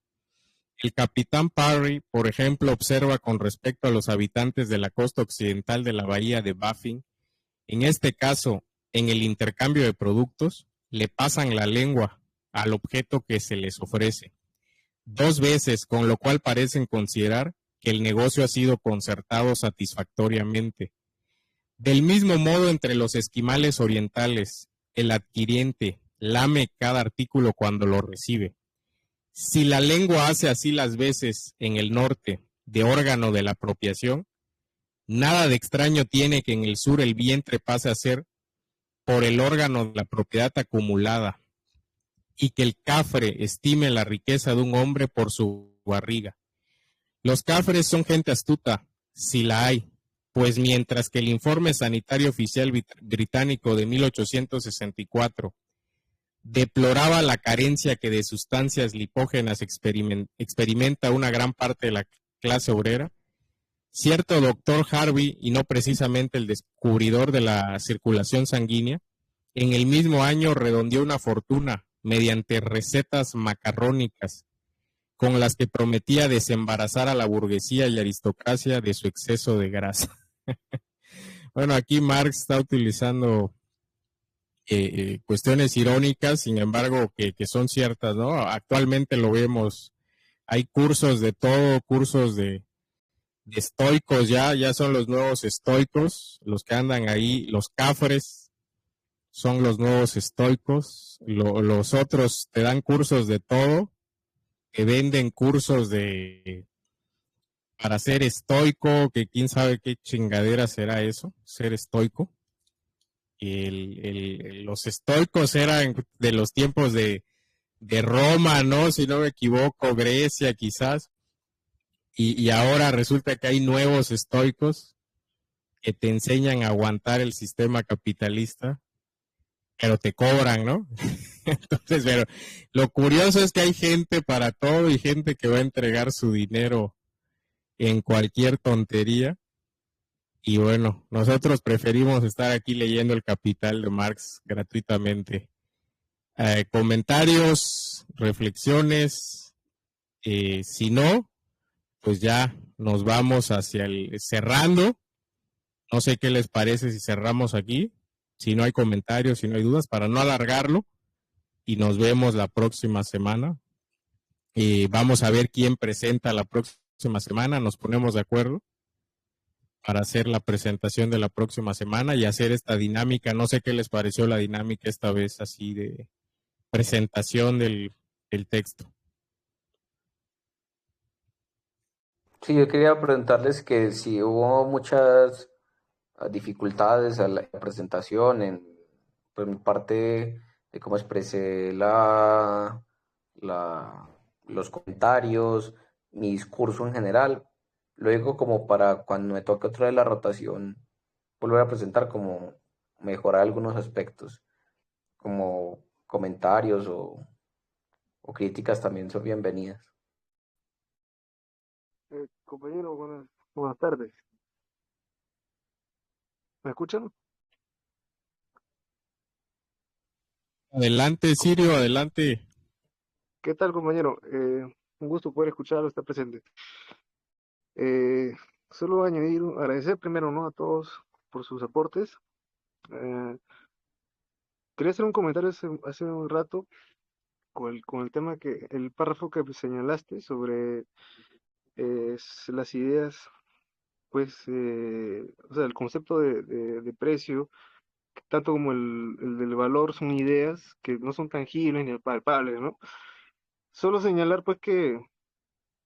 El capitán Parry, por ejemplo, observa con respecto a los habitantes de la costa occidental de la bahía de Baffin. En este caso, en el intercambio de productos, le pasan la lengua al objeto que se les ofrece 2 veces, con lo cual parecen considerar que el negocio ha sido concertado satisfactoriamente. Del mismo modo, entre los esquimales orientales, el adquiriente lame cada artículo cuando lo recibe. Si la lengua hace así las veces en el norte de órgano de la apropiación, nada de extraño tiene que en el sur el vientre pase a ser por el órgano de la propiedad acumulada, y que el cafre estime la riqueza de un hombre por su barriga. Los cafres son gente astuta, si la hay, pues mientras que el informe sanitario oficial británico de 1864 deploraba la carencia que de sustancias lipógenas experimenta una gran parte de la clase obrera, cierto doctor Harvey, y no precisamente el descubridor de la circulación sanguínea, en el mismo año redondeó una fortuna mediante recetas macarrónicas con las que prometía desembarazar a la burguesía y aristocracia de su exceso de grasa. Bueno, aquí Marx está utilizando cuestiones irónicas, sin embargo, que son ciertas, ¿no? Actualmente lo vemos, hay cursos de todo, cursos de estoicos, ya son los nuevos estoicos, los que andan ahí, los cafres son los nuevos estoicos, los otros te dan cursos de todo, te venden cursos para ser estoico, que quién sabe qué chingadera será eso, ser estoico. Los estoicos eran de los tiempos de Roma, ¿no? Si no me equivoco, Grecia quizás. Y ahora resulta que hay nuevos estoicos que te enseñan a aguantar el sistema capitalista, pero te cobran, ¿no? Entonces, pero lo curioso es que hay gente para todo y gente que va a entregar su dinero en cualquier tontería. Y bueno, nosotros preferimos estar aquí leyendo El Capital de Marx gratuitamente. Comentarios, reflexiones, si no, pues ya nos vamos hacia el cerrando. No sé qué les parece si cerramos aquí, si no hay comentarios, si no hay dudas, para no alargarlo, y nos vemos la próxima semana. Vamos a ver quién presenta la próxima semana, nos ponemos de acuerdo para hacer la presentación de la próxima semana y hacer esta dinámica. No sé qué les pareció la dinámica esta vez así de presentación del texto. Sí, yo quería preguntarles que si hubo muchas dificultades a la presentación por mi parte de cómo expresé los comentarios, mi discurso en general. Luego, como para cuando me toque otra vez la rotación, volver a presentar, como mejorar algunos aspectos, como comentarios o críticas también son bienvenidas. Compañero, buenas tardes. ¿Me escuchan? Adelante, Sirio, adelante. ¿Qué tal, compañero? Un gusto poder escucharlo, estar presente. Solo añadir, agradecer primero, ¿no?, a todos por sus aportes. Eh, Quería hacer un comentario hace un rato con el tema el párrafo que señalaste sobre las ideas, pues, o sea, el concepto de precio, tanto como el del valor, son ideas que no son tangibles ni palpables, ¿no? Solo señalar, pues, que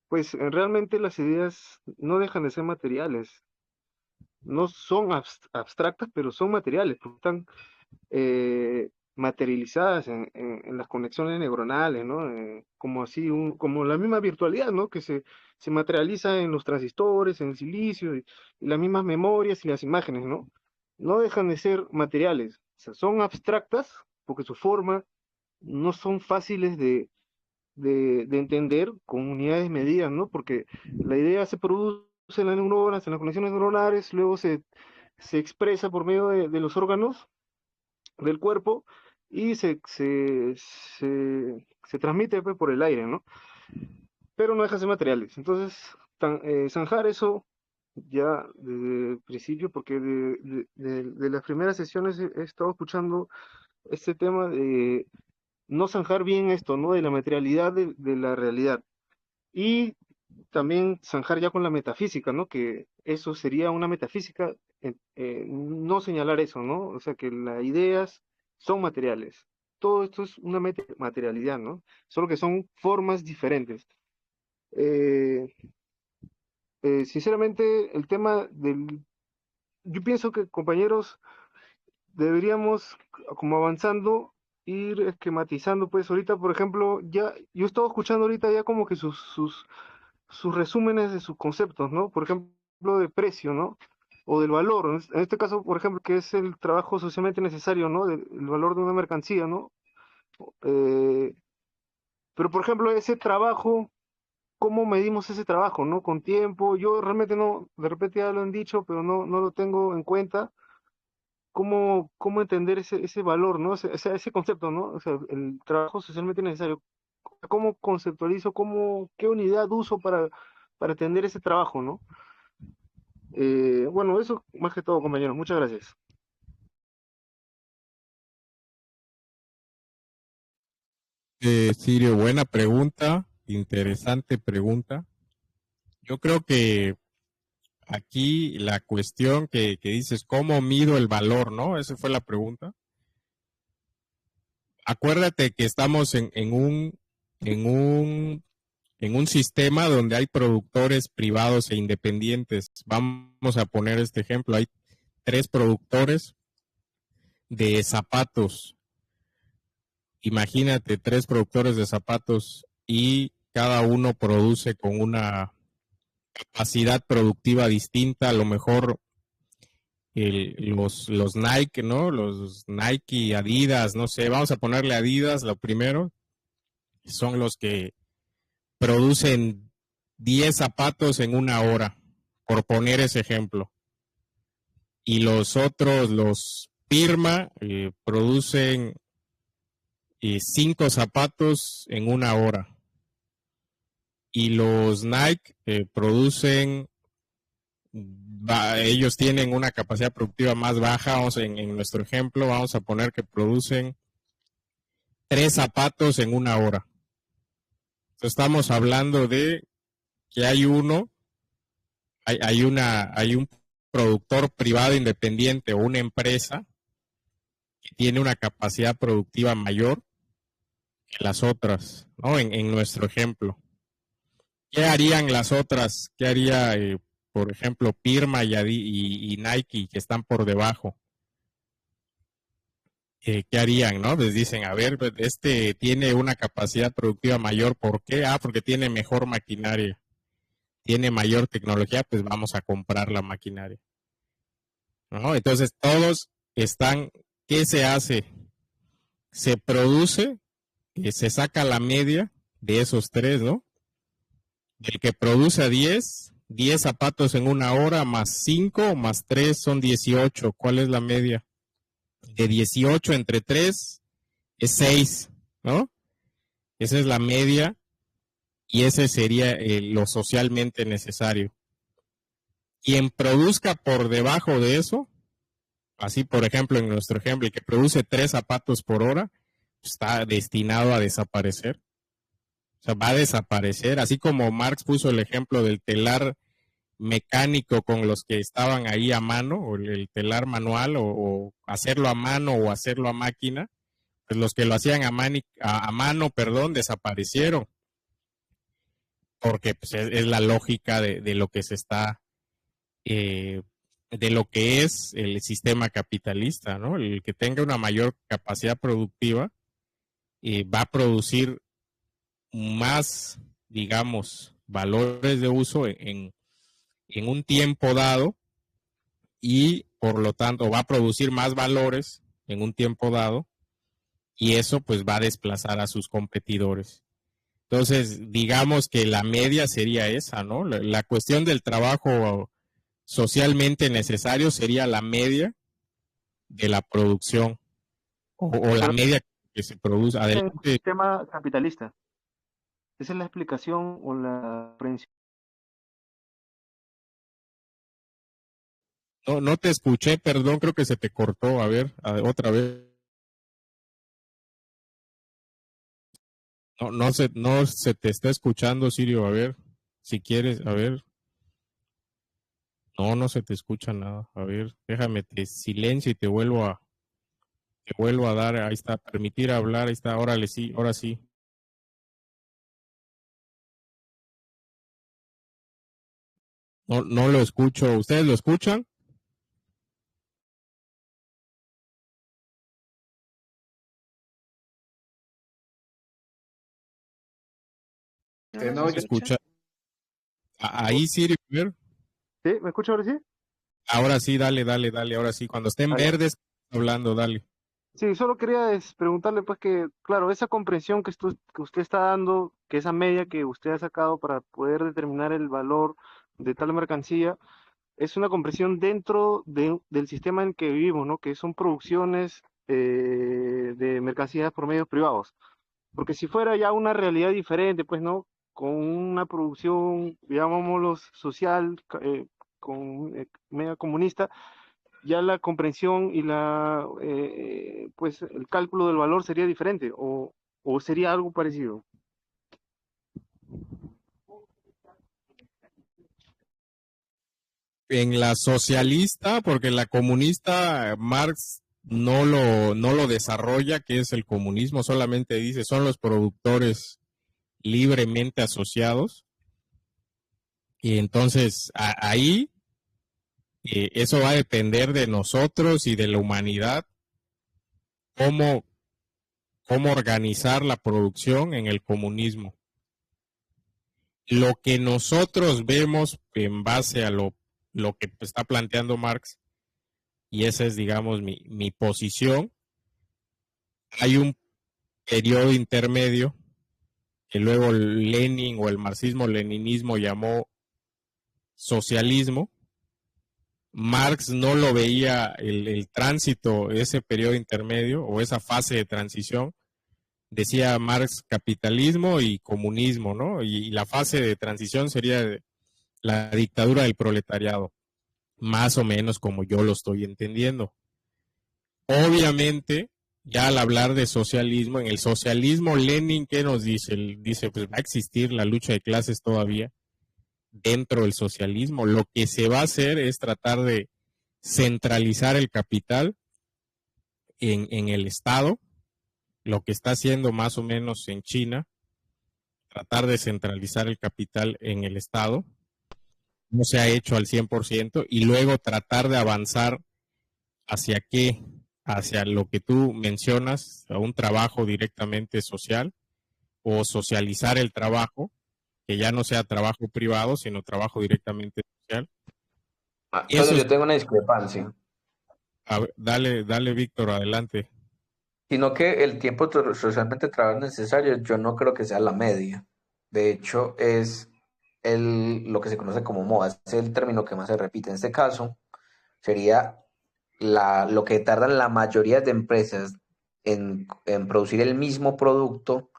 pues realmente las ideas no dejan de ser materiales, no son abstractas, pero son materiales, porque están materializadas en las conexiones neuronales, ¿no? Como así, como la misma virtualidad, ¿no? Que se materializa en los transistores, en el silicio, y las mismas memorias y las imágenes, ¿no? No dejan de ser materiales, o sea, son abstractas porque su forma no son fáciles de entender con unidades medidas, ¿no? Porque la idea se produce en las neuronas, en las conexiones neuronales, luego se expresa por medio de los órganos del cuerpo y se transmite, pues, por el aire, ¿no? Pero no deja de ser materiales. Entonces, zanjar eso ya desde el principio, porque de las primeras sesiones he estado escuchando este tema de no zanjar bien esto, ¿no? De la materialidad de la realidad. Y también zanjar ya con la metafísica, ¿no? Que eso sería una metafísica, no señalar eso, ¿no? O sea, que las ideas son materiales. Todo esto es una materialidad, ¿no? Solo que son formas diferentes. Eh, Sinceramente, el tema yo pienso que, compañeros, deberíamos, como avanzando, ir esquematizando, pues ahorita, por ejemplo, ya, yo he estado escuchando ahorita ya como que sus resúmenes de sus conceptos, ¿no? Por ejemplo, de precio, ¿no? O del valor. En este caso, por ejemplo, que es el trabajo socialmente necesario, ¿no? El valor de una mercancía, ¿no? Eh, pero, por ejemplo, ese trabajo, ¿cómo medimos ese trabajo, ¿no? Con tiempo. Yo realmente no, de repente ya lo han dicho, pero no lo tengo en cuenta. ¿Cómo entender ese valor, ¿no? Ese concepto, ¿no? O sea, el trabajo socialmente necesario. ¿Cómo conceptualizo, qué unidad uso para entender ese trabajo, ¿no? Bueno, eso más que todo, compañeros. Muchas gracias. Sirio, buena pregunta, interesante pregunta. Yo creo que aquí la cuestión que dices, ¿cómo mido el valor, no? Esa fue la pregunta. Acuérdate que estamos en un en un sistema donde hay productores privados e independientes. Vamos a poner este ejemplo. Hay 3 productores de zapatos. Imagínate 3 productores de zapatos y cada uno produce con una capacidad productiva distinta. A lo mejor los Nike, ¿no? Los Nike, Adidas, no sé, vamos a ponerle Adidas lo primero. Son los que producen 10 zapatos en 1 hora, por poner ese ejemplo. Y los otros, los Pirma, producen 5 zapatos en 1 hora. Y los Nike producen, ellos tienen una capacidad productiva más baja. Vamos en nuestro ejemplo, vamos a poner que producen 3 zapatos en 1 hora. Entonces estamos hablando de que hay un productor privado independiente o una empresa que tiene una capacidad productiva mayor que las otras, ¿no? En nuestro ejemplo. ¿Qué harían las otras? ¿Qué haría, por ejemplo, Pirma y Nike, que están por debajo? ¿Qué harían, no? Les dicen, a ver, este tiene una capacidad productiva mayor. ¿Por qué? Porque tiene mejor maquinaria, tiene mayor tecnología, pues vamos a comprar la maquinaria, ¿no? Entonces todos están, ¿qué se hace? Se produce, se saca la media de esos 3, ¿no? El que produce 10 zapatos en 1 hora, más 5, más 3 son 18. ¿Cuál es la media? De 18 entre 3 es 6, ¿no? Esa es la media y ese sería lo socialmente necesario. Quien produzca por debajo de eso, así por ejemplo en nuestro ejemplo, el que produce 3 zapatos por hora, está destinado a desaparecer. O sea, va a desaparecer, así como Marx puso el ejemplo del telar mecánico con los que estaban ahí a mano, o el telar manual, o hacerlo a mano o hacerlo a máquina, pues los que lo hacían a mano, desaparecieron, porque pues, es la lógica de lo que se está, de lo que es el sistema capitalista, ¿no? El que tenga una mayor capacidad productiva va a producir más, digamos, valores de uso en un tiempo dado y por lo tanto va a producir más valores en un tiempo dado y eso pues va a desplazar a sus competidores. Entonces, digamos que la media sería esa, ¿no? La cuestión del trabajo socialmente necesario sería la media de la producción o la media que se produce. Adelante. El sistema capitalista. Esa es la explicación o la comprensión. No te escuché, perdón, creo que se te cortó. A ver, otra vez. No se te está escuchando, Sirio. A ver, si quieres, a ver. No se te escucha nada. A ver, déjame, te silencio y te vuelvo a dar. Ahí está, permitir hablar. Ahí está, órale, sí, ahora sí. No lo escucho. ¿Ustedes lo escuchan? No, ¿Se escucha? Ahí, Sirio, a ver. ¿Sí? ¿Me escucha ahora sí? Ahora sí, dale, ahora sí. Cuando estén verdes, hablando, dale. Sí, solo quería preguntarle pues que, claro, esa comprensión que usted está dando, que esa media que usted ha sacado para poder determinar el valor de tal mercancía, es una comprensión dentro del sistema en que vivimos, ¿no? Que son producciones de mercancías por medios privados. Porque si fuera ya una realidad diferente, pues, ¿no? Con una producción, llamámoslo social, media comunista, ya la comprensión y pues, el cálculo del valor sería diferente o sería algo parecido. En la socialista, porque la comunista, Marx no lo desarrolla, que es el comunismo, solamente dice, son los productores libremente asociados. Y entonces ahí eso va a depender de nosotros y de la humanidad, cómo organizar la producción en el comunismo. Lo que nosotros vemos en base a lo que está planteando Marx, y esa es, digamos, mi posición, hay un periodo intermedio que luego Lenin o el marxismo-leninismo llamó socialismo. Marx no lo veía el tránsito, ese periodo intermedio o esa fase de transición. Decía Marx capitalismo y comunismo, ¿no? Y la fase de transición sería la dictadura del proletariado, más o menos como yo lo estoy entendiendo. Obviamente, ya al hablar de socialismo, en el socialismo, Lenin, ¿qué nos dice? Él dice, pues va a existir la lucha de clases todavía dentro del socialismo. Lo que se va a hacer es tratar de centralizar el capital en el Estado, lo que está haciendo más o menos en China, tratar de centralizar el capital en el Estado. No se ha hecho al 100%, y luego tratar de avanzar hacia qué, hacia lo que tú mencionas, a un trabajo directamente social, o socializar el trabajo, que ya no sea trabajo privado, sino trabajo directamente social. Entonces yo tengo una discrepancia. Dale, Víctor, adelante. Sino que el tiempo socialmente trabajo necesario, yo no creo que sea la media. De hecho, es lo que se conoce como moda, es el término que más se repite. En este caso, sería lo que tardan la mayoría de empresas en producir el mismo producto,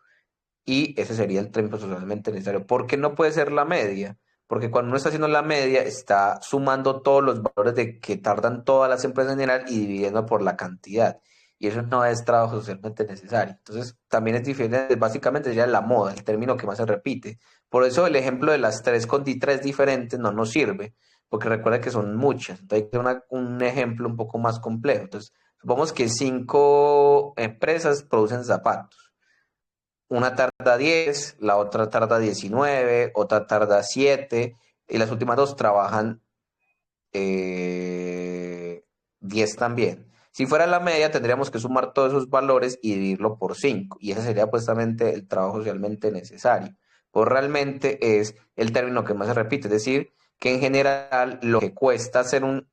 y ese sería el tiempo socialmente necesario. ¿Por qué no puede ser la media? Porque cuando uno está haciendo la media, está sumando todos los valores de que tardan todas las empresas en general y dividiendo por la cantidad. Y eso no es trabajo socialmente necesario. Entonces, también es diferente, básicamente sería la moda, el término que más se repite. Por eso el ejemplo de las 3 con 3 diferentes no nos sirve, porque recuerda que son muchas. Entonces, hay que hacer un ejemplo un poco más complejo. Entonces, supongamos que 5 empresas producen zapatos. Una tarda 10, la otra tarda 19, otra tarda 7, y las últimas 2 trabajan 10 también. Si fuera la media, tendríamos que sumar todos esos valores y dividirlo por 5, y ese sería justamente el trabajo socialmente necesario. Pues realmente es el término que más se repite, es decir, que en general lo que cuesta hacer un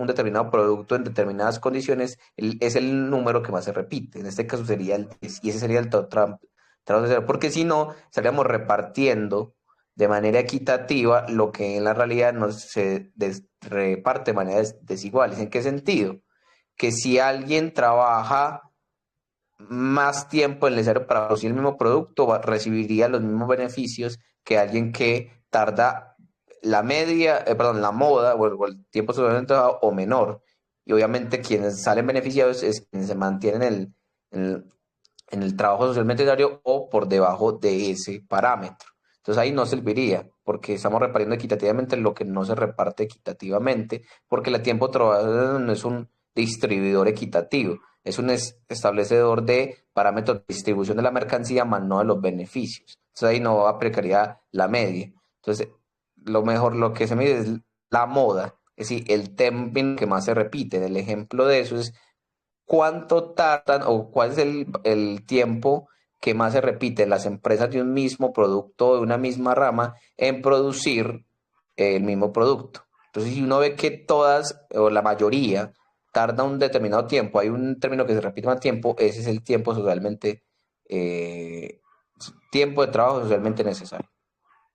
determinado producto en determinadas condiciones es el número que más se repite. En este caso sería el 10, y ese sería el trabajo social, porque si no, estaríamos repartiendo de manera equitativa lo que en la realidad no se reparte de manera desigual. ¿En qué sentido? Que si alguien trabaja más tiempo en el necesario para producir el mismo producto, recibiría los mismos beneficios que alguien que tarda la media, la moda o el tiempo socialmente o menor. Y obviamente quienes salen beneficiados es quienes se mantienen en el trabajo socialmente necesario o por debajo de ese parámetro. Entonces ahí no serviría, porque estamos repartiendo equitativamente lo que no se reparte equitativamente, porque el tiempo trabajador no es un distribuidor equitativo, es un establecedor de parámetros de distribución de la mercancía, más no de los beneficios. Entonces ahí no aplicaría la media. Entonces, lo que se mide es la moda, es decir, el término que más se repite. El ejemplo de eso es cuánto tardan o cuál es el tiempo que más se repite en las empresas de un mismo producto, de una misma rama, en producir el mismo producto. Entonces, si uno ve que todas o la mayoría tarda un determinado tiempo, hay un término que se repite más tiempo, ese es el tiempo socialmente, tiempo de trabajo socialmente necesario.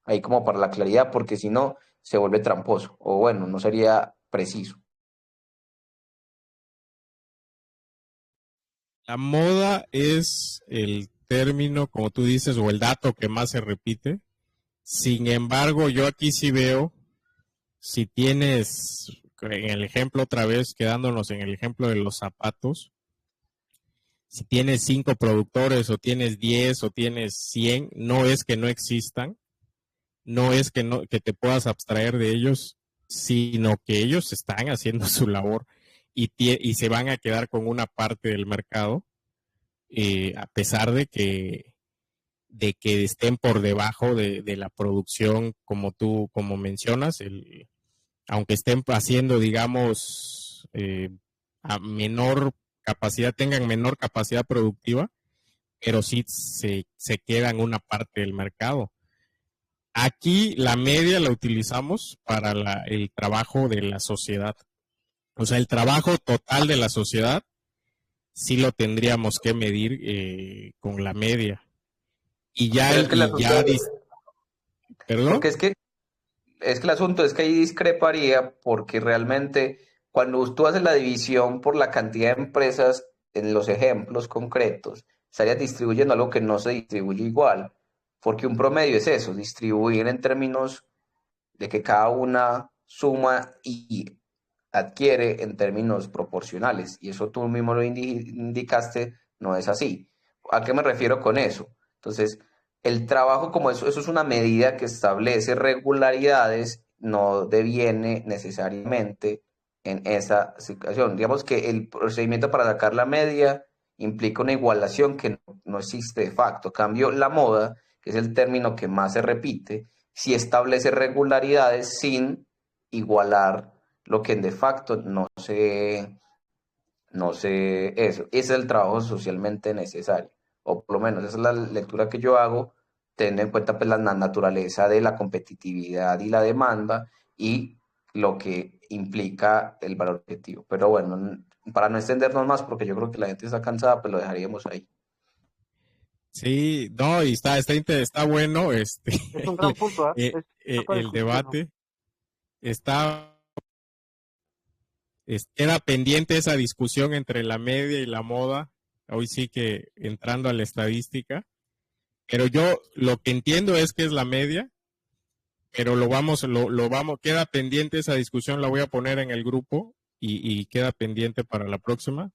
Ahí como para la claridad, porque si no, se vuelve tramposo, o bueno, no sería preciso. La moda es el término, como tú dices, o el dato que más se repite. Sin embargo, yo aquí sí veo, si tienes, en el ejemplo otra vez, quedándonos en el ejemplo de los zapatos, si tienes 5 productores o tienes 10 o tienes 100, no es que no existan, no es que te puedas abstraer de ellos, sino que ellos están haciendo su labor y se van a quedar con una parte del mercado, a pesar de que de que estén por debajo de la producción, como mencionas, aunque estén haciendo, digamos, a menor capacidad, tengan menor capacidad productiva, pero sí se quedan una parte del mercado. Aquí la media la utilizamos para el trabajo de la sociedad. O sea, el trabajo total de la sociedad sí lo tendríamos que medir con la media. Y ya, Pero es que el asunto, ¿perdón? porque es que el asunto es que ahí discreparía porque realmente cuando tú haces la división por la cantidad de empresas en los ejemplos concretos, estarías distribuyendo algo que no se distribuye igual, porque un promedio es eso, distribuir en términos de que cada una suma y adquiere en términos proporcionales, y eso tú mismo lo indicaste, no es así. ¿A qué me refiero con eso? Entonces, el trabajo como eso es una medida que establece regularidades, no deviene necesariamente en esa situación. Digamos que el procedimiento para sacar la media implica una igualación que no existe de facto. Cambio, la moda, que es el término que más se repite, sí establece regularidades sin igualar lo que de facto eso. Ese es el trabajo socialmente necesario, o por lo menos esa es la lectura que yo hago, teniendo en cuenta pues, la naturaleza de la competitividad y la demanda y lo que implica el valor objetivo. Pero bueno, para no extendernos más, porque yo creo que la gente está cansada, pues lo dejaríamos ahí. Sí, no, y está bueno Es un gran punto, ¿ah? Para el discusión, ¿no? debate. Queda pendiente esa discusión entre la media y la moda. Hoy sí que entrando a la estadística. Pero yo lo que entiendo es que es la media, pero queda pendiente esa discusión, la voy a poner en el grupo y queda pendiente para la próxima.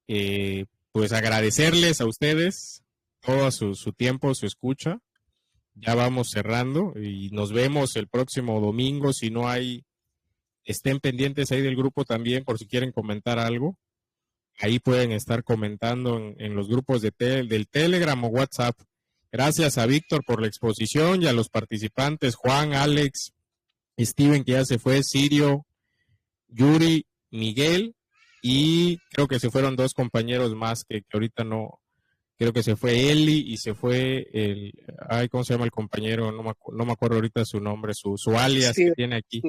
Pues agradecerles a ustedes todo su tiempo, su escucha. Ya vamos cerrando y nos vemos el próximo domingo. Si no hay, estén pendientes ahí del grupo también por si quieren comentar algo. Ahí pueden estar comentando en los grupos del Telegram o WhatsApp. Gracias a Víctor por la exposición y a los participantes, Juan, Alex, Steven, que ya se fue, Sirio, Yuri, Miguel, y creo que se fueron dos compañeros más que ahorita no, creo que se fue Eli y se fue ¿cómo se llama el compañero? No me acuerdo ahorita su nombre, su alias que Steven. tiene aquí.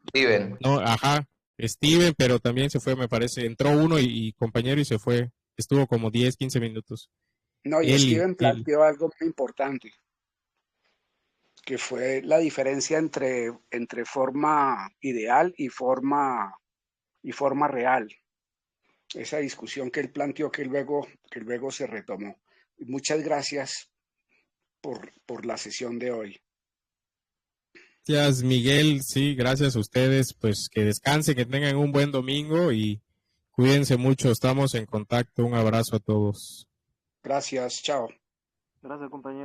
Steven. No, ajá, Steven, pero también se fue, me parece, entró uno y compañero y se fue, estuvo como 10, 15 minutos. No, y Eli, Steven planteó algo muy importante, que fue la diferencia entre forma ideal y forma real. Esa discusión que él planteó que luego se retomó. Muchas gracias por la sesión de hoy. Gracias, Miguel, sí, gracias a ustedes, pues que descansen, que tengan un buen domingo y cuídense mucho, estamos en contacto, un abrazo a todos. Gracias, chao. Gracias, compañero.